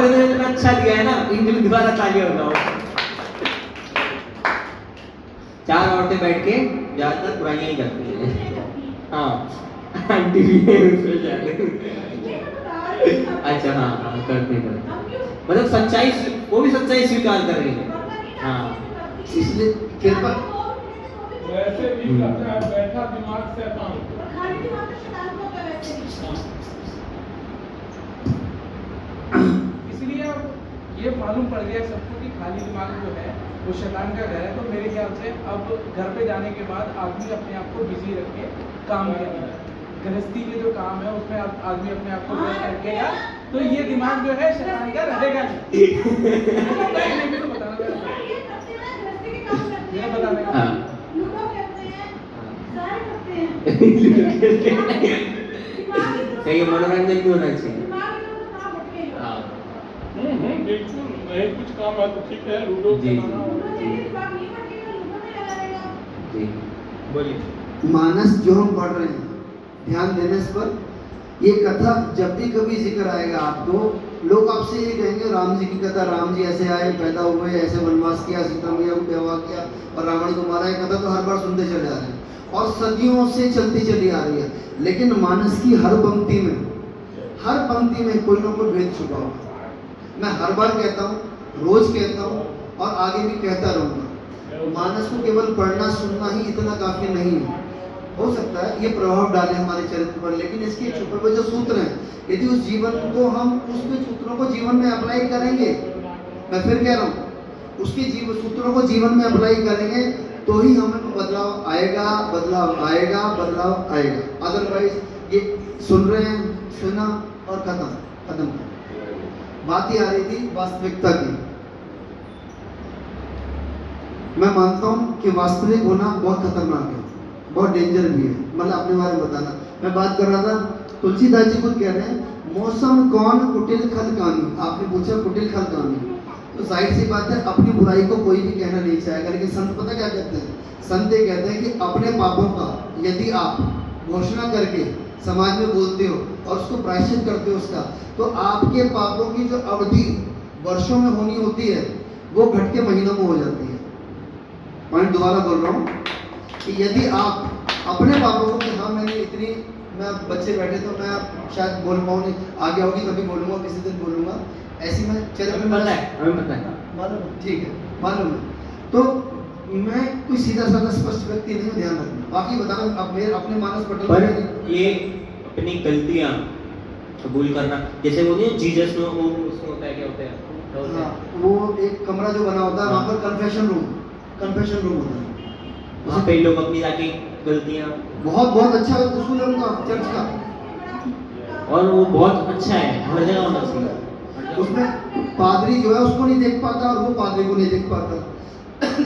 इन्होंने इतना अच्छा दिया है ना, इनके लिए दोबारा तालियां लगाओ। 4 औरतें बैठ के ज्यादातर बुराइयां ही करती है। हाँ आंटी भी है उसमें ज्यादा। अच्छा हाँ हाँ करते मतलब सच्चाई, वो भी सच्चाई स्वीकार कर रही है। हाँ इसलिए कृपा वैसे भी कहते हैं बैठा दिमाग शैतान। इसलिए अब ये मालूम पड़ गया सबको कि खाली दिमाग जो है वो शैतान का घर है। तो मेरे ख्याल से अब घर पे जाने के बाद आदमी अपने आप को बिजी रख के काम करेगा। गृहस्थी के जो काम है उसमें आदमी अपने आप को व्यस्त रखेगा, तो ये दिमाग जो है शैतान का रहेगा नहीं। भी तो बताना बताने का। हाँ सही है, मनोरंजन भी होना चाहिए। हाँ बिल्कुल नहीं, कुछ काम है तो ठीक है, लूडो जी, खेलना हो। जी बोलिए। मानस जो हम पढ़ रहे हैं, ध्यान देने इस पर, ये कथा जब भी कभी जिक्र आएगा आपको, लोग आपसे ये कहेंगे राम जी की कथा, राम जी ऐसे आए, पैदा हुए, ऐसे वनवास किया, सीता मैया को विवाह किया और रावण को मारा। ये कथा तो हर बार सुनते चले आ रहे हैं और सदियों से चलती चली आ रही है। लेकिन मानस की हर पंक्ति में कोई ना कोई भेद छुपा हुआ। मैं हर बार कहता हूँ, रोज कहता हूँ और आगे भी कहता रहूँगा। मानस को केवल पढ़ना सुनना ही इतना काफी नहीं है। हो सकता है ये प्रभाव डाले हमारे चरित्र पर, लेकिन इसके छुपे हुए जो सूत्र हैं, यदि उस जीवन को हम उसके सूत्रों को जीवन में अप्लाई करेंगे, मैं फिर कह रहा हूँ, उसके सूत्रों को जीवन में अप्लाई करेंगे तो ही हमें बदलाव आएगा। अदरवाइज ये सुन रहे हैं, सुना और खत्म। बात ही आ रही थी वास्तविकता की। मैं मानता हूं कि वास्तविक होना बहुत खतरनाक है। बहुत डेंजर भी है, मतलब अपने बारे में बताना। मैं बात कर रहा था, तुलसीदास जी खुद कह रहे हैं, मौसम कौन कुटिल खल कामी। आपने पूछा कुटिल खल कामी, तो जाहिर सी बात है अपनी बुराई को कोई भी कहना नहीं चाहेगा, लेकिन संत पता क्या कहते हैं? संत ये कहते हैं कि अपने पापों का यदि आप घोषणा करके समाज में बोलते हो और उसको प्रायश्चित करते हो उसका, तो आपके पापों की जो अवधि वर्षों में होनी होती है वो घट के महीनों में हो जाती है। पॉइंट दोबारा बोल रहा हूँ कि यदि आप अपने पापों को कि हाँ मैंने इतनी, मैं बच्चे बैठे तो मैं शायद बोल पाऊँ नहीं, आगे होगी तभी बोलूँगा, किसी दिन बोलूँगा, ऐसी मैं चरित्र में हमें पता है मालूम है, ठीक है मालूम है। तो मैं कोई सीधा साधा स्पष्ट व्यक्ति नहीं हूँ, ध्यान रखना। बाकी बताना अब मेरे अपने मानस पटल पर ये अपनी गलतियां कबूल करना, जैसे वो नहीं जीसस में वो उसमें होता है, क्या होता है? हाँ, वो एक कमरा जो बना होता है वहाँ पर कन्फेशन रूम होता है। उसमें कई लोग अपनी जाके गलतियां, बहुत अच्छा उसूल है उनका चर्च का, और वो बहुत अच्छा है, हर जगह होना चाहिए। उसमें पादरी जो है उसको नहीं देख पाता और वो पादरी को नहीं देख पाता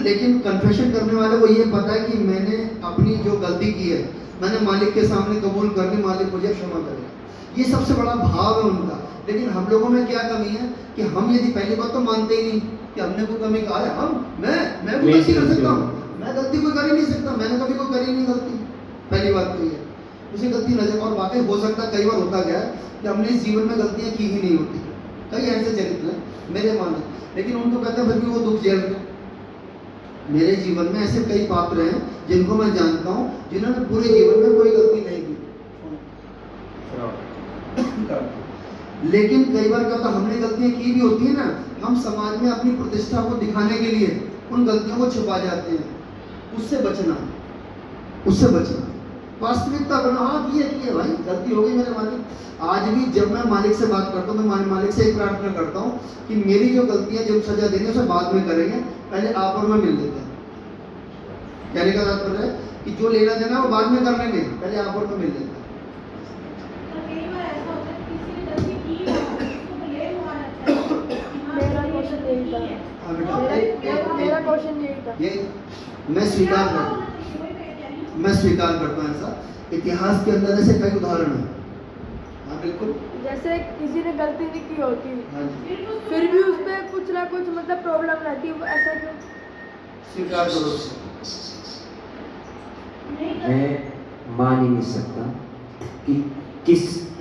लेकिन कन्फेशन करने वाले को ये पता है कि मैंने अपनी जो गलती की है मैंने मालिक के सामने कबूल कर दी, मालिक मुझे क्षमा करेगा। ये सबसे बड़ा भाव है उनका। लेकिन हम लोगों में क्या कमी है कि हम यदि पहली बात तो मानते ही नहीं कि हमने कोई कमी कहा है, मैं कोई गलती कर सकता हूँ, मैं गलती कोई कर ही नहीं सकता, मैंने कभी कोई करी नहीं गलती। पहली बात तो ये उसे गलती नजर, और वाकई हो सकता कई बार होता गया कि हमने इस जीवन में गलतियां की ही नहीं होती, कई ऐसे चरित्र हैं मेरे माने, लेकिन उनको कहते हैं फिर भी वो दुख झेल रहे। मेरे जीवन में ऐसे कई पात्र हैं जिनको मैं जानता हूँ जिन्होंने पूरे जीवन में कोई गलती नहीं की, लेकिन कई बार क्या होता हमने गलतियां की भी होती है ना, हम समाज में अपनी प्रतिष्ठा को दिखाने के लिए उन गलतियों को छुपा जाते हैं। उससे बचना वास्तविकता बना, हाँ की है भाई, गलती हो गई मेरे मालिक। आज भी जब मैं मालिक से बात करता हूँ, मैं मालिक से एक प्रार्थना करता हूँ कि मेरी जो गलतियां जब सजा देनी है उसे बाद में करेंगे, पहले आप और मैं मिल लेते हैं। कहने का तात्पर्य है कि जो लेना देना वो बाद में कर लेंगे, पहले आप और मैं मिल लेते हैं। मेरा क्वेश्चन यही था। हाँ बेटा, मेरा क्वेश्चन यही था। ये मैं स्वीकार करता हूँ ऐसा। इतिहास के अंदर ऐसे कई उदाहरण हैं। हाँ बिल्कुल, जैसे किसी ने गलती नहीं की होती, हाँ जी, फिर भी उस पर कुछ ना कुछ मतलब प्रॉब्लम रहती है, ऐसा क्यों? स्वीकार करो। मैं मान ही नहीं सकता कि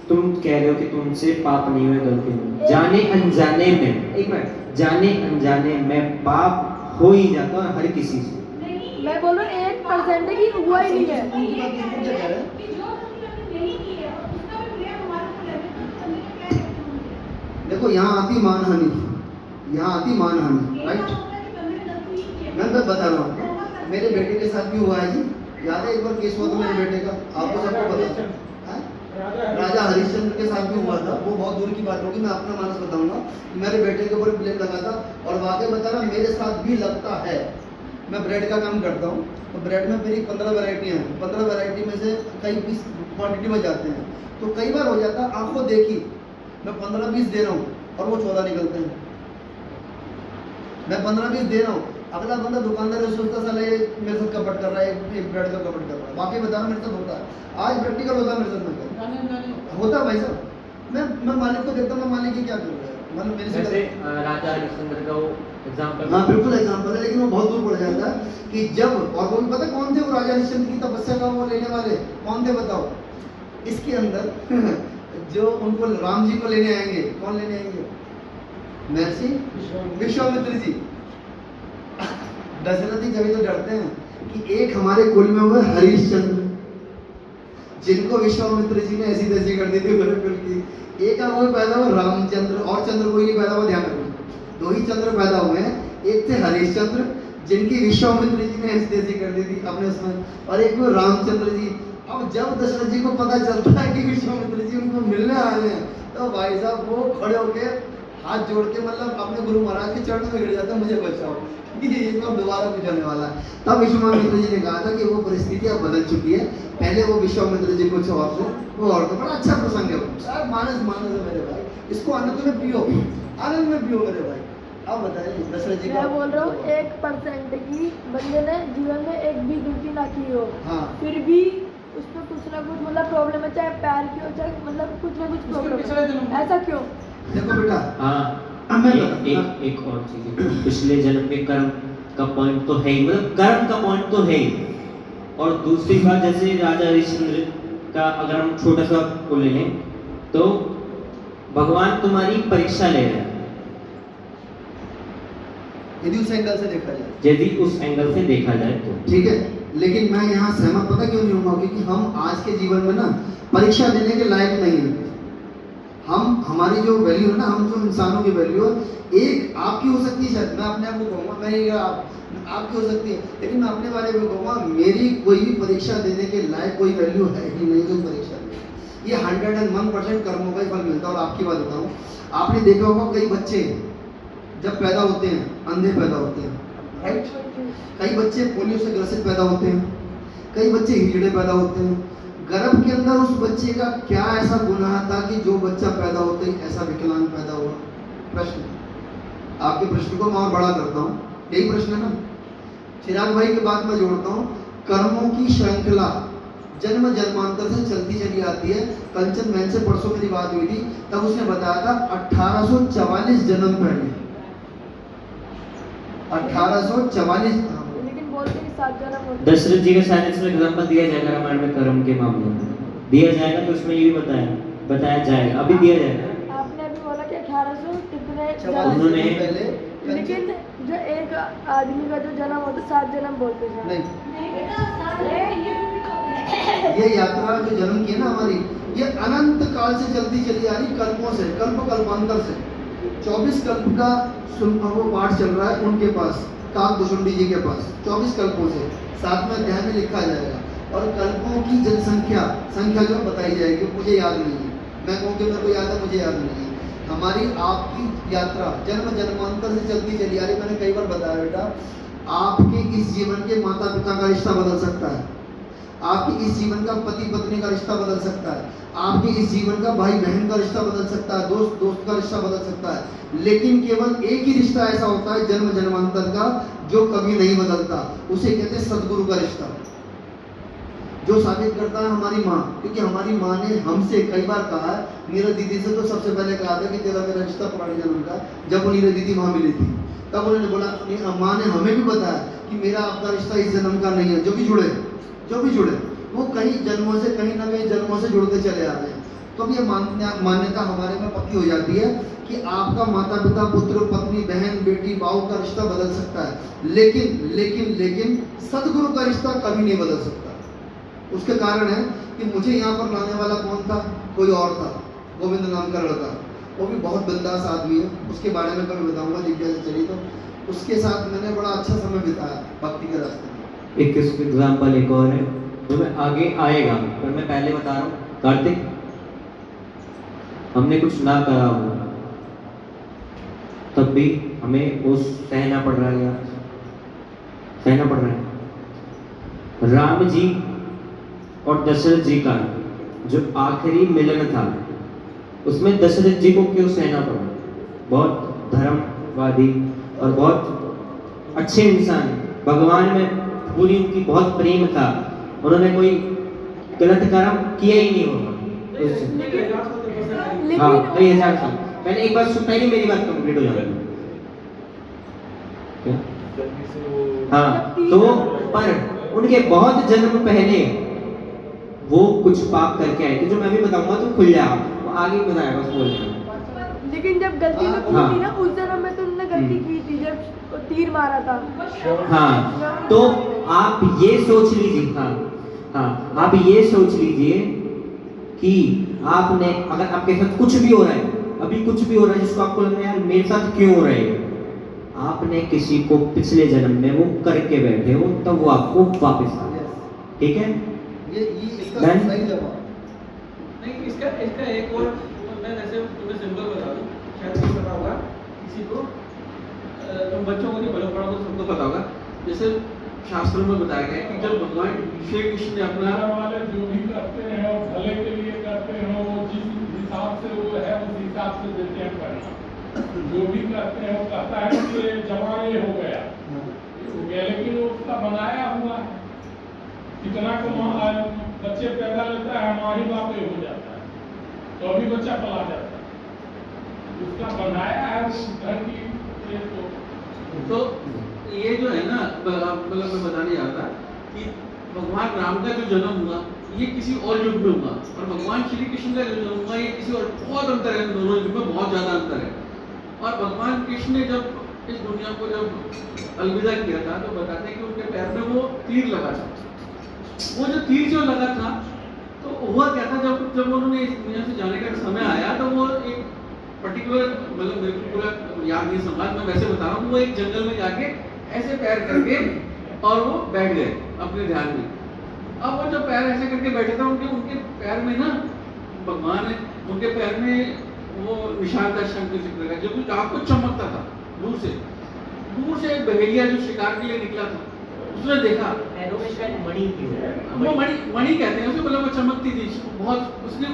तुम कह रहे हो कि तुमसे पाप नहीं हुए, गलती नहीं, जाने अनजाने में, एक मिनट, जाने अनजाने में पाप हो ही जाता है हर किसी से। मैं बोल रहा हूँ 1% की हुआ ही नहीं है। देखो यहाँ आती मानहानि, राइट। मैं बता रहा हूँ, मेरे बेटे के साथ भी हुआ है जी। याद है एक बार केस हुआ था मेरे बेटे का, आपको सबको पता है, राजा हरिश्चंद्र के साथ भी हुआ था। वो बहुत दूर की बात होगी, मैं अपना मानस बताऊंगा। मेरे बेटे के ऊपर ब्लेम लगा था, और वाकई बता रहा मेरे साथ भी लगता है। मैं ब्रेड का काम करता हूँ, तो ब्रेड में मेरी 15 वैरायटियाँ हैं, 15 वैरायटी में से कई पीस क्वांटिटी में जाते हैं, तो कई बार हो जाता आंखों देखी मैं 15-20 दे रहा हूँ और वो 14 निकलते हैं। मैं 15-20 दे रहा हूँ, अगला बंदा दुकानदार सोचता साला ये मेरे साथ कपट कर रहा है, एक ब्रेड का कपट कर रहा है। बाकी बता रहा मेरे साथ होता है, आज प्रैक्टिकल होता है मेरे साथ, होता है भाई साहब। मैं मालिक को देखता हूँ, मैं मालिक ही क्या कर रहा है, मतलब मेरे जैसे से राजा हरिश्चंद्र का वो एग्जांपल। हाँ बिल्कुल एग्जाम्पल है, लेकिन वो बहुत दूर पड़ जाता है कि जब, और वो भी पता कौन थे वो राजा हरिश्चंद्र की तपस्या का वो लेने वाले कौन थे बताओ? इसके अंदर जो उनको राम जी को लेने आएंगे, कौन लेने आएंगे? महर्षि विश्वामित्र जी। दशरथ जी कभी तो डरते हैं कि एक हमारे कुल में हुए हरिश्चंद्र, जिनको विश्वामित्र जी ने ऐसी तैसी कर दी थी मेरे कुल की। एक वो पैदा हुआ रामचंद्र, और चंद्र कोई नहीं पैदा हुआ, ध्यान रखना, 2 ही चंद्र पैदा हुए हैं। एक थे हरिश्चंद्र जिनकी विश्वामित्र जी ने ऐसी तैसी कर दी थी अपने उसमें, और एक वो रामचंद्र जी। अब जब दशरथ जी को पता चलता है कि विश्वामित्र जी उनको मिलने आ रहे हैं, तो भाई साहब वो खड़े होके हाथ जोड़ के मतलब अपने गुरु महाराज के चरणों में गिर जाता है, मुझे बचाओ, ये सब दोबारा कुछ होने वाला है। तब विश्वामित्र जी ने कहा था कि वो परिस्थिति अब बदल चुकी है, पहले वो विश्वामित्र जी को जवाब दो, वो और तो बड़ा अच्छा प्रसंग है यार, मानस है मेरे भाई, इसको आनंद में पियो, आनंद में पियो मेरे भाई। आप बताइए दशरथ जी मैं बोल रहा हूँ 1% की बंदे ने जीवन में एक भी गलती ना की हो, हाँ। फिर भी उसमें कुछ ना कुछ मतलब प्रॉब्लम है, चाहे पैर की हो चाहे मतलब कुछ ना कुछ उसके पिछले जन्म प्रॉब्लम में। है। ऐसा क्यों? देखो बेटा, हाँ मैं एक और चीज है। पिछले जन्म के कर्म का पॉइंट तो है ही, मतलब कर्म का पॉइंट तो है ही। और दूसरी बात, जैसे राजा हरिश्चंद्र का अगर हम छोटा सा को ले लें तो भगवान तुम्हारी परीक्षा ले रहे हैं, यदि उस एंगल से देखा जाए, यदि उस एंगल से देखा जाए तो। ठीक है। लेकिन मैं यहाँ सहमत पता क्यों नहीं होऊंगा, क्योंकि हम आज के जीवन में ना परीक्षा देने के लायक नहीं है। हम हमारी जो वैल्यू है ना, हम जो इंसानों की वैल्यू है, एक आपकी हो सकती है, शायद मैं अपने आप को कहूँगा, मैं आपकी हो सकती है, लेकिन मैं अपने बारे में कहूँगा मेरी कोई भी परीक्षा देने के लायक कोई वैल्यू है ही नहीं। कोई परीक्षा नहीं, ये 101% कर्मों का ही फल मिलता है। और आपकी बात बताऊँ, आपने देखा होगा कई बच्चे जब पैदा होते हैं अंधे पैदा होते हैं, राइट? कई बच्चे पोलियो से ग्रसित पैदा होते हैं, कई बच्चे हिजड़े पैदा होते हैं। गर्भ के अंदर उस बच्चे का क्या ऐसा गुनाह था कि जो बच्चा पैदा होते ही ऐसा विकलांग पैदा हुआ? प्रश्न, आपके प्रश्न को मैं और बड़ा करता हूँ, यही प्रश्न है ना। चिराग भाई की बात मैं जोड़ता हूँ, कर्मों की श्रृंखला जन्म जन्मांतर से चलती चली आती है। कंचन मैन से परसों मेरी बात हुई थी, तब उसने बताया था 1844 जन्म पहले, 1844। लेकिन बोलते हैं 7 जन्म होते हैं। दशरथ जी का शायद इसमें एग्जाम्पल दिया जाएगा रामायण में कर्म के मामले में दिया जाएगा, तो उसमें ये भी बताया जाएगा, अभी दिया जाएगा। आपने अभी बोला कि 1800 कितने उन्होंने जन्म, पहले लेकिन जो एक आदमी का जो जन्म होता है 7 जन्म बोलते हैं। नहीं, ये यात्रा जो जन्म की है ना हमारी, ये अनंत काल से चलती चली आ रही, कल्पों से, कल्पांतर से। 24 कल्प का वो पाठ चल रहा है उनके पास, काकभूषुंडी जी के पास, 24 कल्पों से 7वें अध्याय में लिखा जाएगा। और कल्पों की जनसंख्या जो बताई जाएगी, मुझे याद नहीं है, मैं कहूँ कि मेरे को याद है, मुझे याद नहीं है। हमारी आपकी यात्रा जन्म जन्मांतर से चलती चली आ रही। मैंने कई बार बताया बेटा, आपके इस जीवन के माता पिता का रिश्ता बदल सकता है, आपके इस जीवन का पति पत्नी का रिश्ता बदल सकता है, आपके इस जीवन का भाई बहन का रिश्ता बदल सकता है, दोस्त दोस्त का रिश्ता बदल सकता है। लेकिन केवल एक ही रिश्ता ऐसा होता है जन्म जन्मांतर का, जो कभी नहीं बदलता, उसे कहते हैं सदगुरु का रिश्ता, जो साबित करता है हमारी माँ। क्योंकि हमारी माँ ने हमसे कई बार कहा है, नीरज दीदी से तो सबसे पहले कहा था कि तेरा मेरा रिश्ता पुराने जन्म का। जब वो नीरज दीदी वहाँ मिली थी, तब उन्होंने बोला, माँ ने हमें भी बताया कि मेरा आपका रिश्ता इस जन्म का नहीं है। जो भी जुड़े वो कई जन्मों से, कहीं ना कहीं जन्मों से जुड़ते चले आ रहे हैं। तो अब ये मान्यता हमारे में पक्की हो जाती है कि आपका माता पिता, पुत्र पत्नी, बहन बेटी, बाऊ का रिश्ता बदल सकता है, लेकिन सदगुरु का रिश्ता कभी नहीं बदल सकता। उसके कारण है कि मुझे यहाँ पर लाने वाला कौन था? कोई और था, गोविंद नाम का लड़का, वो भी बहुत बिंदास आदमी है, उसके बारे में कभी बताऊंगा जिज्ञासा चली तो। उसके साथ मैंने बड़ा अच्छा समय बिताया भक्ति के रास्ते में। एक एग्जाम्पल एक और है जो मैं आगे आएगा, पर मैं पहले बता रहा हूँ। कार्तिक, हमने कुछ ना करा हो तब भी हमें वो सहना पड़ रहा है, सहना पड़ रहा है। राम जी और दशरथ जी का जो आखिरी मिलन था, उसमें दशरथ जी को क्यों सहना पड़ा? बहुत धर्मवादी और बहुत अच्छे इंसान, भगवान में पूरी उनकी बहुत प्रेम था, उन्होंने कोई गलत कर्म किया ही नहीं होगा। हाँ, कई हजार साल पहले। एक बार सुन, पहले मेरी बात कंप्लीट हो जाएगी। हाँ, तो पर उनके बहुत जन्म पहले वो कुछ पाप करके आए थे, जो मैं भी बताऊंगा तो खुल जाएगा, वो आगे बताएगा बस बोलने। लेकिन जब गलती तो की थी ना, उस जन्म में तो उन्होंने गलती की थी जब तीर मारा था। हाँ, तो आप ये सोच लीजिए, हाँ, आप ये सोच लीजिए कि आपने, अगर आपके साथ कुछ भी हो रहा है, अभी कुछ भी हो रहा है जिसको आपको लग रहा है यार मेरे साथ क्यों हो रहा है, आपने किसी को पिछले जन्म में वो करके बैठे हो, तब वो आपको वापस आ गया। ठीक है, ये इसका सही जवाब नहीं। इसका एक और मैं जैसे तुम्हें सिंपल बता दूं, शायद नहीं पता होगा किसी को, तुम बच्चों को नहीं, बड़ा को सबको पता होगा। जैसे शास्त्रों में बताया गया है कि जब भगवान श्री कृष्ण ने अपना वाले जो भी करते हैं और भले के लिए करते हैं, वो जिस हिसाब से वो है उस हिसाब से देते हैं करना। जो भी कहते हैं वो कहता है कि ये जवान ये हो गया, ये हो गया, लेकिन वो उसका बनाया हुआ है। कितना को बच्चे पैदा लेता है, माँ ही बाप ही हो जाता है, तो अभी बच्चा पला जाता है, उसका बनाया है वो घर की ये तो ये जो है ना, मतलब मैं बताने जा रहा था कि भगवान राम का जो जन्म हुआ ये किसी और युग में हुआ, और भगवान श्री कृष्ण का जो जन्म हुआ ये किसी और, बहुत अंतर है दोनों युग में, बहुत ज्यादा अंतर है। और भगवान कृष्ण ने जब इस दुनिया को जब अलविदा किया था तो बताते हैं कि उनके पैर में वो तीर लगा था। वो जो तीर जो लगा था तो हुआ क्या था, जब उन्होंने इस दुनिया से जाने का समय आया तो वो एक पर्टिकुलर, मतलब मेरे को पूरा याद नहीं संभाल, मैं वैसे बता रहा हूँ, वो एक जंगल में जाके ऐसे पैर करके और वो बैठ गए अपने ध्यान में। अब वो जब पैर ऐसे करके बैठे थे, उनके पैर में ना भगवान है, उनके पैर में वो निशान था शंख चक्र का, जो कुछ आपको चमकता था दूर से एक बहेलिया जो शिकार के लिए निकला था, उसने देखा, पैरों में शायद मणि थी, वो मणि कहते हैं उसे, मतलब वो चमकती थी बहुत,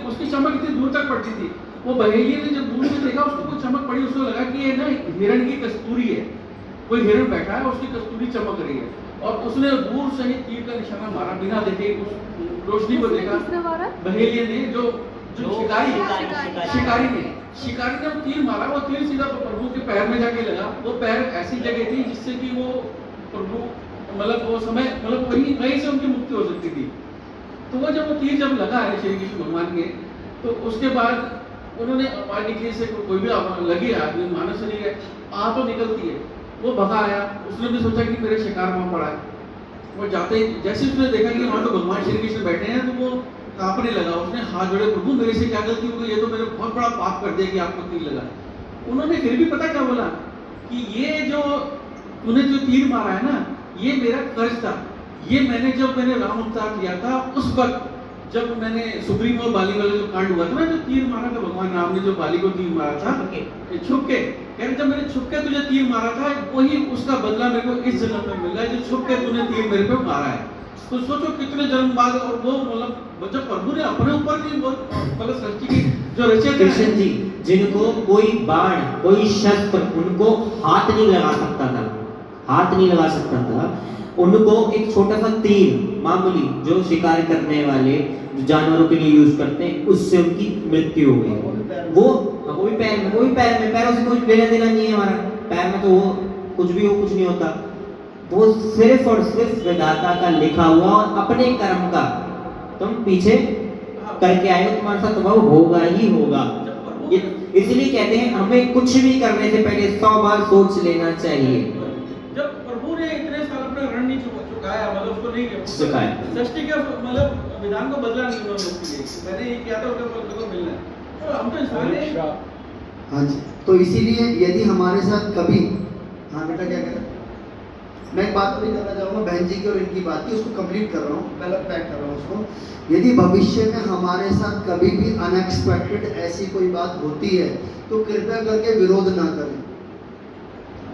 उसकी चमक इतनी दूर तक पड़ती थी। वो बहेलिये ने जब दूर से देखा, उसको कुछ चमक पड़ी, उसको लगा कि ये ना हिरण की कस्तूरी है, कोई हिरण बैठा है, उसकी कस्तूरी चमक रही है, और उसने दूर से ही तीर का निशाना मारा बिना देखे, उस रोशनी को देखा। बहेलिये ने जो शिकारी ने वो तीर मारा, वो तीर सीधा प्रभु के पैर में जाके लगा। वो पैर ऐसी जगह थी जिससे कि वो प्रभु, मतलब वो समय, मतलब वहीं से उनकी मुक्ति हो सकती थी। तो वो जब वो तीर जब लगा है श्री कृष्ण भगवान के, तो उसके बाद उन्होंने आवाज निकली से, कोई भी लगी आदमी, मानव शरीर है, आ तो निकलती है, वो भगा आया, उसने भी सोचा कि मेरे शिकार वहां पड़ा है। वो जाते ही जैसे उसने देखा कि वहां तो भगवान श्री कृष्ण बैठे हैं, तो वो कांपने लगा, उसने हाथ जोड़े, प्रभु मेरे से क्या गलती हो गई, ये तो मैंने बहुत बड़ा पाप कर दिया कि आपको तीर लगा। उन्होंने फिर भी पता क्या बोला कि ये जो तूने जो तीर मारा है ना, ये मेरा कर्ज था, ये मैंने राम अवतार लिया था उस वक्त जब मैंने सुग्रीव और बाली वाला जो कांड हुआ था ना, जो तीर मारा था भगवान राम ने, जो बाली को तीर मारा था छुप के, कहते जब मैंने छुप के तुझे तीर मारा था, वही उसका बदला मेरे को इस जन्म में मिल रहा है, जो छुप के तूने तीर मेरे पे मारा है। तो सोचो कितने जन्म बाद, और वो मतलब जब प्रभु ने अपने ऊपर भी मतलब सृष्टि की जो रचना, कृष्ण जी जिनको कोई बाण, कोई शस्त्र उनको हाथ नहीं लगा सकता था, हाथ नहीं लगा सकता था, उनको एक छोटा सा तीर मामूली जो शिकार करने वाले जो जानवरों के लिए यूज करते हैं, उससे उनकी मृत्यु हो गई। वो कोई पैर में पैरों से कुछ लेना देना नहीं है हमारा, पैर में तो वो कुछ भी हो, कुछ नहीं होता, वो सिर्फ और सिर्फ विधाता का लिखा हुआ और अपने कर्म का तुम पीछे करके आए हो, तुम्हारे साथ वो होगा ही होगा। इसलिए कहते हैं हमें कुछ भी करने से पहले 100 बार सोच लेना चाहिए। जब प्रभु ने इतने साल अपना रण नहीं चुकाया, मतलब उसको नहीं चुकाया, सृष्टि के मतलब विधान को बदला नहीं उन्होंने उसके लिए, मैंने ये किया था उसको मिलना है, तो हम तो इंसान हैं। हाँ जी, तो इसीलिए यदि हमारे साथ कभी, हाँ बेटा क्या कह रहा है, मैं एक बात नहीं करना चाहूँगा बहन जी की और इनकी बात की, उसको कंप्लीट कर रहा हूँ, पहले पैक कर रहा हूँ उसको। यदि भविष्य में हमारे साथ कभी भी अनएक्सपेक्टेड ऐसी कोई बात होती है तो कृपया करके विरोध ना करें,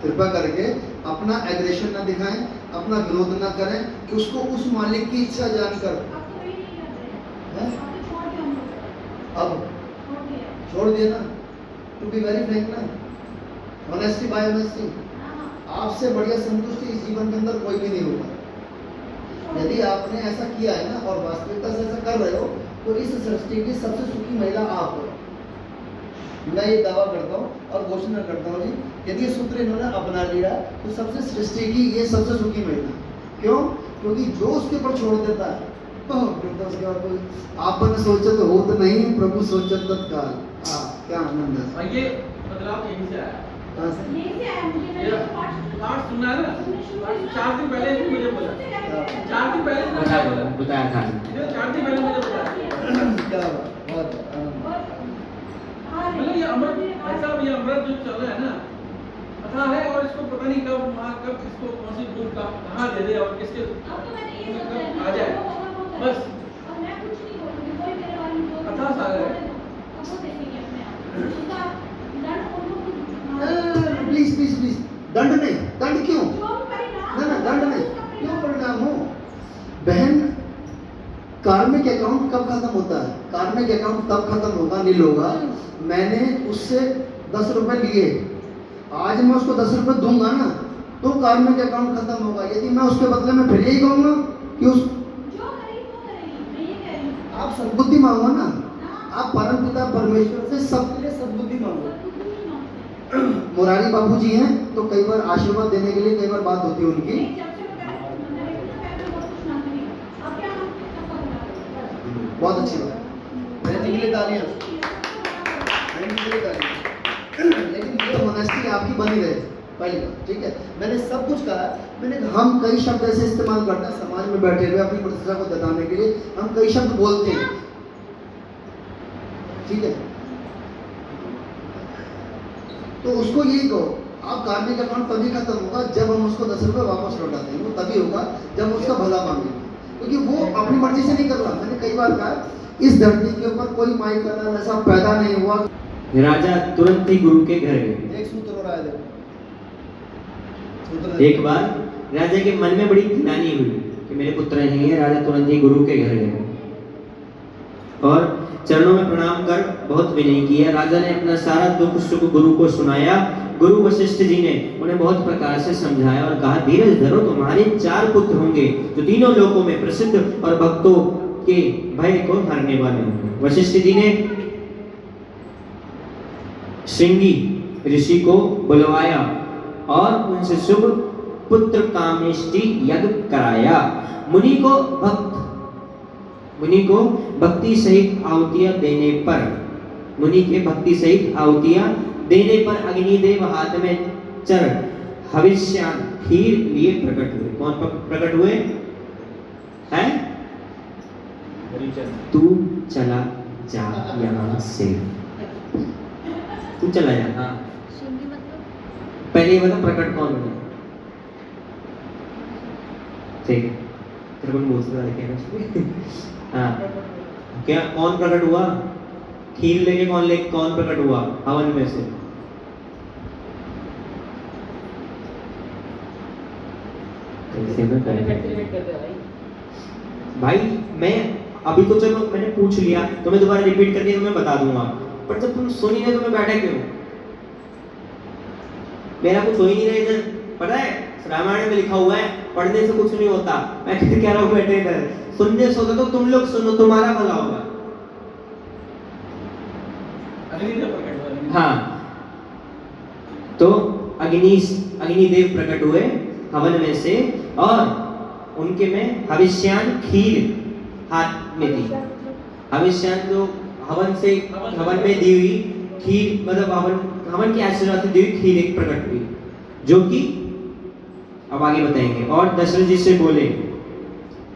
कृपया करके अपना एग्रेशन ना दिखाएं, अपना विरोध ना करें, उसको उस मालिक की इच्छा जानकर अब छोड़ दिया ना, टू बी वेरी फ्रैंक ना, ऑनेस्टी बाय ऑनेस्टी, आपसे बढ़िया संतुष्टि इस जीवन के अंदर कोई भी नहीं होगा। यदि आपने ऐसा किया है ना और वास्तविकता से ऐसा कर रहे हो, तो इस सृष्टि की सबसे सुखी महिला आप हो। मैं ये दावा करता हूँ और घोषणा करता हूँ जी, यदि ये सूत्र इन्होंने अपना लिया तो सबसे सृष्टि की ये सबसे सुखी महिला। क्यों? क्योंकि जो उसके ऊपर छोड़ देता है तो उसके बाद कोई आपने सोचा तो हो तो नहीं, प्रभु सोचा तत्काल। क्या आनंद है। ये बदलाव यहीं से आया, नहीं से आया, मुझे पाठ सुनना है ना, 4 दिन पहले ही मुझे बोला, 4 दिन पहले बताया था, 4 दिन पहले मुझे बताया। क्या बहुत मतलब ये अमृत, ऐसा ये अमृत जो चल रहा है ना, अथाह है, और इसको पता नहीं कब वहाँ कब इसको कौन सी बूंद का कहाँ दे दे और किसके आ जाए, बस अथाह सागर है। प्लीज प्लीज प्लीज, दंड नहीं, दंड क्यों ना, दंड नहीं, क्यों परिणाम हो बहन। कार्मिक अकाउंट कब खत्म होता है? कार्मिक अकाउंट तब खत्म होगा, नील होगा, मैंने उससे 10 रुपए लिए आज मैं उसको 10 रुपए दूंगा ना तो कार्मिक अकाउंट खत्म होगा। यदि मैं उसके बदले में फिर यही कहूंगा कि उस जो करेगी वो करेगी, मैं ये कह रही हूँ। आप सद्बुद्धि मांगो ना, आप परम पिता परमेश्वर से सबके लिए सद्बुद्धि मांगो। मुरारी बाबू जी हैं तो कई बार आशीर्वाद देने के लिए कई बार बात होती है उनकी। जब से बताया मैंने बहुत कुछ मांगा नहीं, अब क्या हम सबका बता। बहुत अच्छी बात, रहने के लिए तालियां, रहने के लिए तालियां। लेकिन ये होनेस्टी आपकी बनी रहे, पहली बात, ठीक है। मैंने सब कुछ कहा, मैंने कहा हम कई शब्द ऐसे इस्तेमाल करते हैं समाज में बैठे हुए अपनी प्रतिष्ठा को जताने के लिए, हम कई शब्द बोलते हैं, ठीक है। तो उसको यही कहो, आप कार्मिक अकाउंट तभी खत्म होगा जब हम उसको 10 रुपए वापस लौटा देंगे, वो तभी होगा जब उसका भला मांगेंगे, क्योंकि वो अपनी मर्जी से नहीं कर रहा। मैंने कई बार कहा इस धरती के ऊपर कोई माई का नाम ऐसा पैदा नहीं हुआ। राजा तुरंत ही गुरु के घर गए। एक सूत्र और आया देखो, एक बार राजा के मन में बड़ी ग्लानि हुई कि मेरे पुत्र नहीं है। राजा तुरंत ही गुरु के घर गए और चरणों में प्रणाम कर बहुत विनय किया। राजा ने अपना सारा दुख सुख गुरु को सुनाया। गुरु वशिष्ठ जी ने उन्हें बहुत प्रकार से समझाया और कहा, धीरज धरो, तुम्हारे 4 पुत्र होंगे जो तीनों लोकों में प्रसिद्ध और भक्तों के भय को हरने वाले होंगे। वशिष्ठ जी ने श्रृंगी ऋषि को बुलवाया और उनसे शुभ पुत्र कामेष्टि यज्ञ कराया। मुनि को भक्ति सहित आहुतियां देने पर, मुनि के भक्ति सहित आहुतियां देने पर अग्निदेव हाथ में चर हविष्यान खीर लिए प्रकट हुए। कौन प्रकट हुए हैं? तू चला जा यहाँ से, तू चला जा। हाँ, पहले ये बता प्रकट कौन हुआ? ठीक है, तेरे को दूसरा लिखेगा। हाँ, क्या कौन प्रकट हुआ? खीर लेके कौन प्रकट हुआ हवन में से? भाई मैं अभी तो चलो मैंने पूछ लिया, तो मैं दोबारा रिपीट करके तुम्हें बता दूंगा, पर जब तुम सुन ही नहीं तो मैं बैठा क्यों? मेरा कुछ हो ही नहीं रहा इधर, पता है रामायण में लिखा हुआ है पढ़ने से कुछ नहीं होता। मैं फिर कह रहा हूँ बैठे इधर, सुनने से होता तो तुम लोग सुनो, तुम्हारा भला होगा। हाँ, तो अग्निदेव प्रकट हुए हवन में से और उनके में हविष्यान खीर हाथ में थी। हविष्यान जो हवन में दी हुई खीर, मतलब हवन के आशीर्वाद से दी हुई खीर एक प्रकट हुई, जो कि अब आगे बताएंगे। और दशरथ जी से बोले,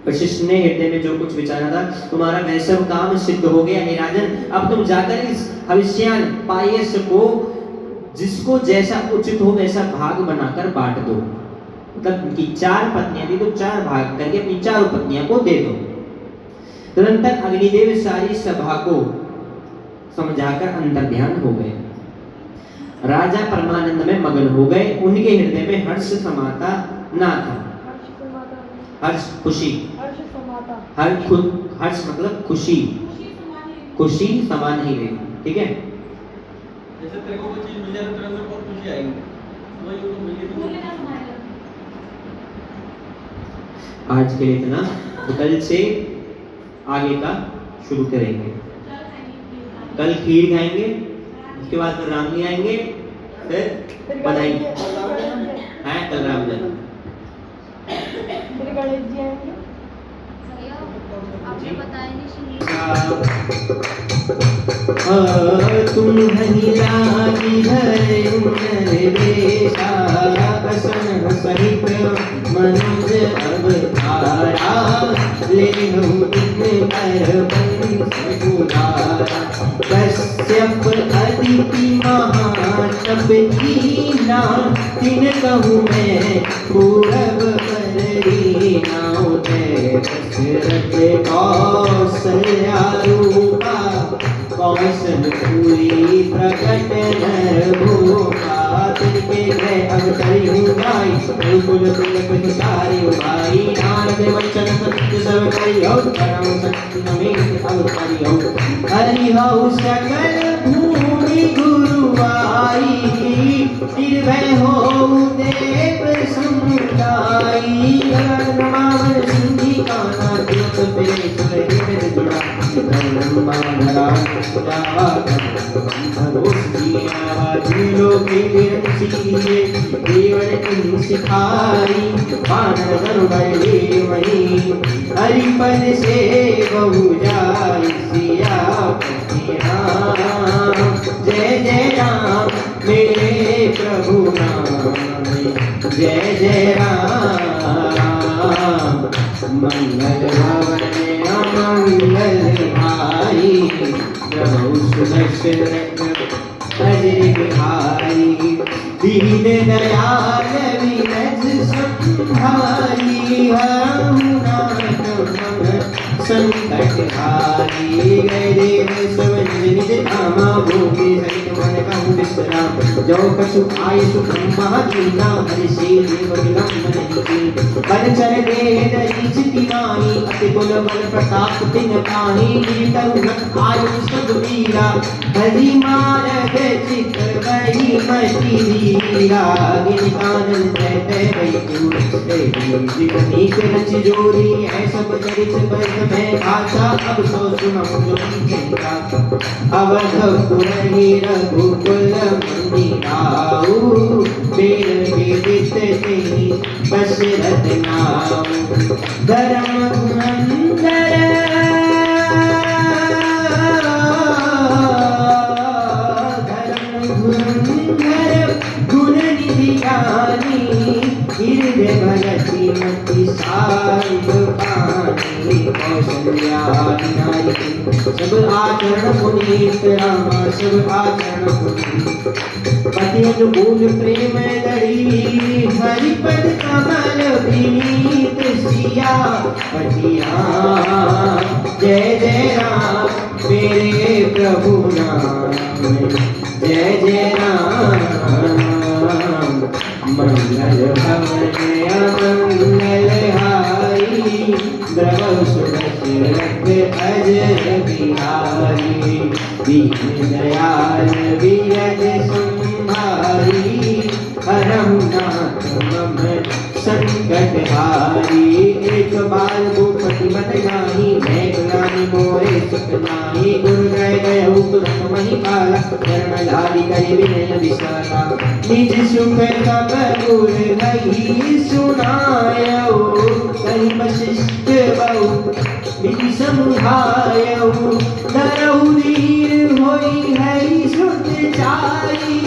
वशिष्ठ ने हृदय में जो कुछ विचारा था, तुम्हारा वह सब काम सिद्ध हो गया हे राजन। अब तुम जाकर इस हविष्यान पायस को जिसको जैसा उचित हो वैसा भाग बनाकर बांट दो। मतलब उनकी 4 पत्नियां थी तो 4 भाग करके अपनी 4 पत्नियां को दे दो। तुरंत अग्निदेव सारी सभा को समझाकर अंतर्ध्यान हो गए। राजा परमानंद में मगन हो गए। उनके हृदय में हर्ष समाता ना था। हर्ष खुशी, हर्ष मतलब खुशी, खुशी समा नहीं रही। ठीक है, जैसे तेरे को कोई चीज मिल जाए तो तेरे अंदर बहुत खुशी आएगी, वही उनको मिल गई तो आज के लिए इतना। तो कल से आगे का शुरू करेंगे। कल खीर खाएंगे, उसके बाद फिर रामली आएंगे, फिर बधाई है कल रामजन्म। फिर गणेश जी आएंगे। आपने बताया नहीं तुम हनिलानी धरे बेशा असन सहित मनुज अवतारा ले हम इन पर बंस उधारा। कश्यप अदिति महातप कीना तिन कहूँ मैं पूरब बरीना। दशरथ कौशल्या रूपा कौशलपुरी प्रकट नर भूपा। तिनके गए अवतरी हुआई रघुकुल तिलक सारी उभाई। नारद वचन सत्य सब करी हो परम सत्य नमें अवतारी हो। हरि हो सकल भूमि गुरुवाई निर्भय हो देव समुदाई नमावन सिंधी का नाथ पे सुरहित जुड़ा धर्म धरा खुदावा भरोस दिया दिलो के निरंसीए देवन की सिखाई मानव गरुड़े वही हरिपद से बहु जाय सिया राम जय जय राम मेरे प्रभु राम जय जय राम मंगल भवन अमंगल हारी प्रभु सुदर्शन अजय बिहारी दीन दयाल विरज संहारी हरहु नाथ संकट हारी गए देव सब निज धामा भूमि सहित मन कहूँ विश्राम जो कछु आय सुख महादीना हरि से देव विलंब नहीं बल चर दे दरीच दीवानी अति कुल बल प्रताप तिन पानी तरुण आयु सब वीरा हरि मारग चित वही मति वीरा गिन कानन कहते वही जीवनी के रच जोरी है सब चरित बल में आशा अब सो सुनो जो अवधपुर रघुकुल मणि आओ बेर विदित तेहि दशरथ नाम धर्म धुरंधर गुण निधि ज्ञानी हृदय भगति मति साहिब पानी कौशल्या विनायकी सब आचरण पुनीत रामा सब आचरण पुनीत पति अनुकूल प्रेम दरी हरिपद कमल विनीत सिया पतिया जय जय राम मेरे प्रभु राम जय जय राम मंगल भवन अमंगल हारी द्रव सुदर्शन अजय बिहारी दीन दयाल विरज संहारी हरहु नाथ मम संकट हारी एक बार भूपति मत जाही मैं गुलामी मोरे सुख नाही गुरु गए गए तुरंत मही पाला चरण लारी करे विनय विशाला निज सुख सब गुर गई सुनायो कहि वशिष्ठ बहु विधि समझायो धरहु धीर होई हरि सुत चारी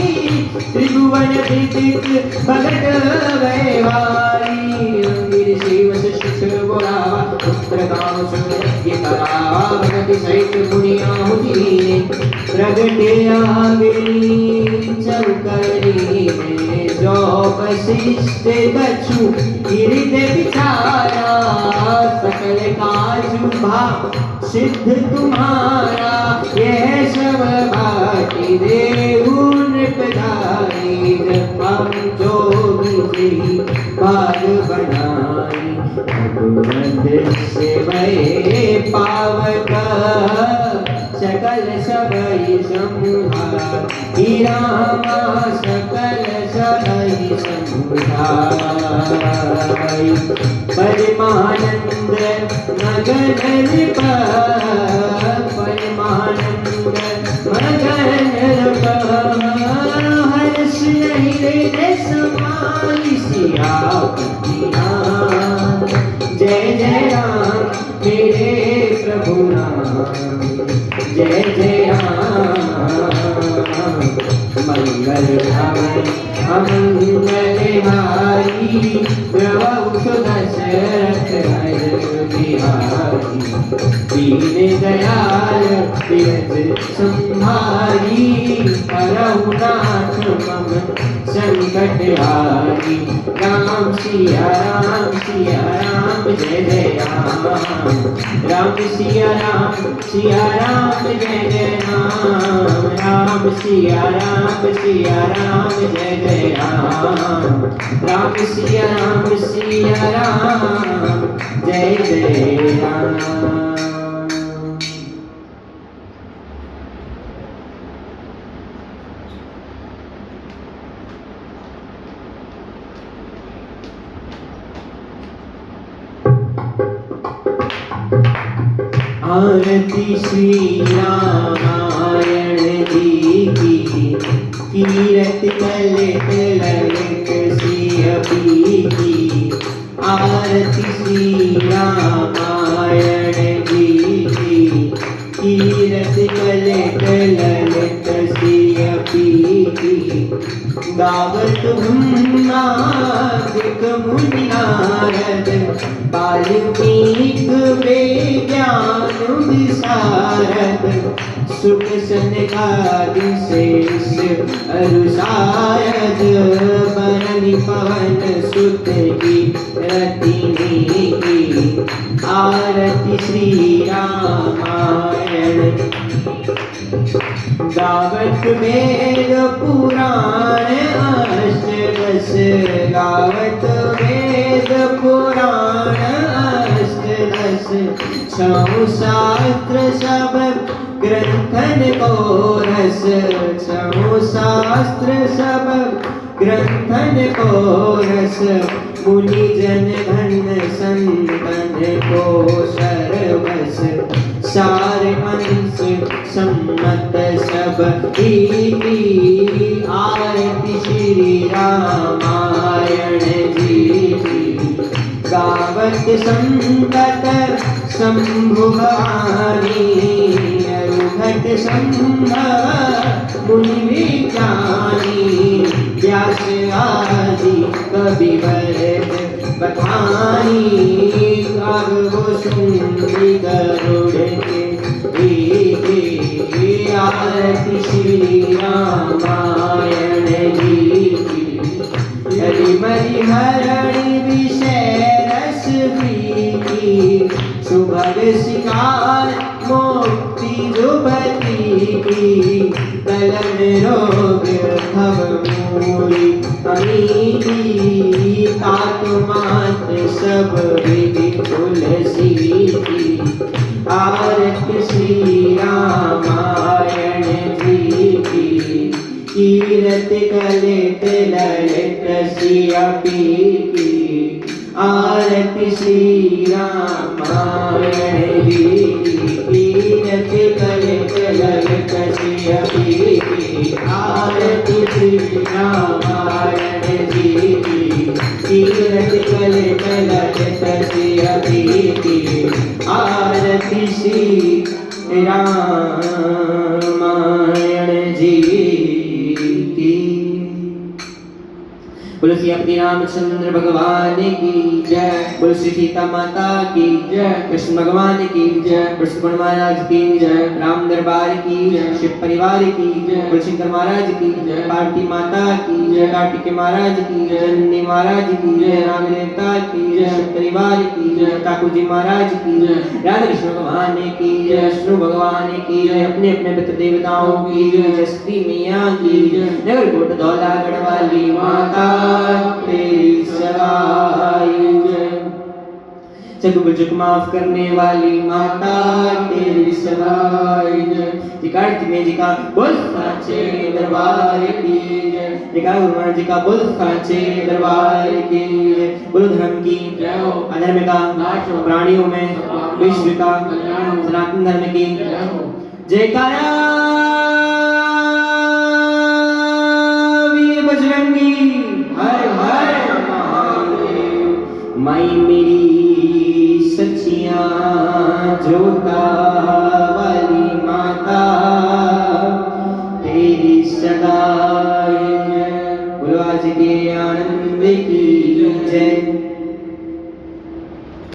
त्रिभुवन विदित भगत वैवारी मंदिर शिव शिष्ट बोलावा पुत्र काम सुयज्ञ करावा भगति सहित पुनिया हुति प्रगटे आगिनी चौकड़ी में जो वशिष्ठ कछु हृदय विचारा सकल काजु भाव सिद्ध तुम्हारा यह सब बाटी देहु नृपधारी हम जोगी पार बनाई भगवंत से भय पावक सकल सबई संहारी रामा सकल सबई संहारी परमानंद मगन परमानंद मगन हर्ष हृदय समाई सियापति राम जय जय राम मेरे प्रभु राम जय जय राम मंगल भवन अमंगल हारी प्रभु दशरथ बिहारी दीन दयाल विरज संहारी हरहु नाथ मम संकट हारी राम सिया राम जय जय राम राम सिया राम जय जय राम राम सिया राम जय जय राम राम सिया राम जय जय राम। आरती श्री रामायण जी की, कीरत कलट ललित सियपी की। आरती श्री रामायण जी की, कीरत कलट ललित सियपी की। गावत ब्रह्मादिक मुनि नारद, वाल्मीकि वेद ज्ञान विशारद। सुख सनकादि शेष अरु शारद, बरनि पवन सुत की रतिनी की। आरती श्री रामायण गावत वेद पुराण अष्टदश, गावत वेद पुराण अष्टदश। छऊ शास्त्र सब ग्रंथन को रस, छऊ शास्त्र सब ग्रंथन को रस। मुनि जन घन संतन को सर्वस, सार अंश सम्मत सब की। आरती श्री रामायण जी की, गावत संतत शंभुवाणी। अरुघट संभव मुनि विज्ञानी, व्यास आदि कविवर बखानी। गावो सुनि गरुड़ के, आरती श्री रामायण जी की। हरिमरि हरणि विषय रस की, सुभग शिकार मुक्ति जुबती की। कलन रोग भव मूली अमीरी, तात मात सब विधि तुलसी की। आरती श्री रामायण जी की, कीरत कलट ललित सियपी की। आरती श्री रामायण जी की, कीरत कलट ललित सियपी की। आरती श्री रामायण जी की, कीरत कलट ललित सियपी की। आरती श्री रामायण जी की। बोलो श्री रामचंद्र भगवान की जय। बोलो श्री सीता माता की जय। कृष्ण भगवान की जय। कृष्ण महाराज की जय। राम दरबार की जय। शिव परिवार की जय। बोलो शंकर महाराज की जय। पार्वती माता की जय। कार्तिकेय महाराज की जय। नंदी महाराज की जय। राम देवता की जय। शिव परिवार की जय। ठाकुर जी महाराज की जय। राधा कृष्ण भगवान की जय। विष्णु भगवान की जय। अपने अपने पितृ देवताओं की जय। श्री मैया की जय। नगर कोट धौलागढ़ वाली माता तेरी सगाई जय। चुक माफ करने वाली माता तेरी सगाई जय। कार्तिक में जी का बोल साचे दरबार की जय। गुरुमान जी का बोल साचे दरबार की जय। बोलो धर्म की जय हो। अधर्म का नाश हो। प्राणियों में विश्व का सनातन धर्म की जय हो। जयकारा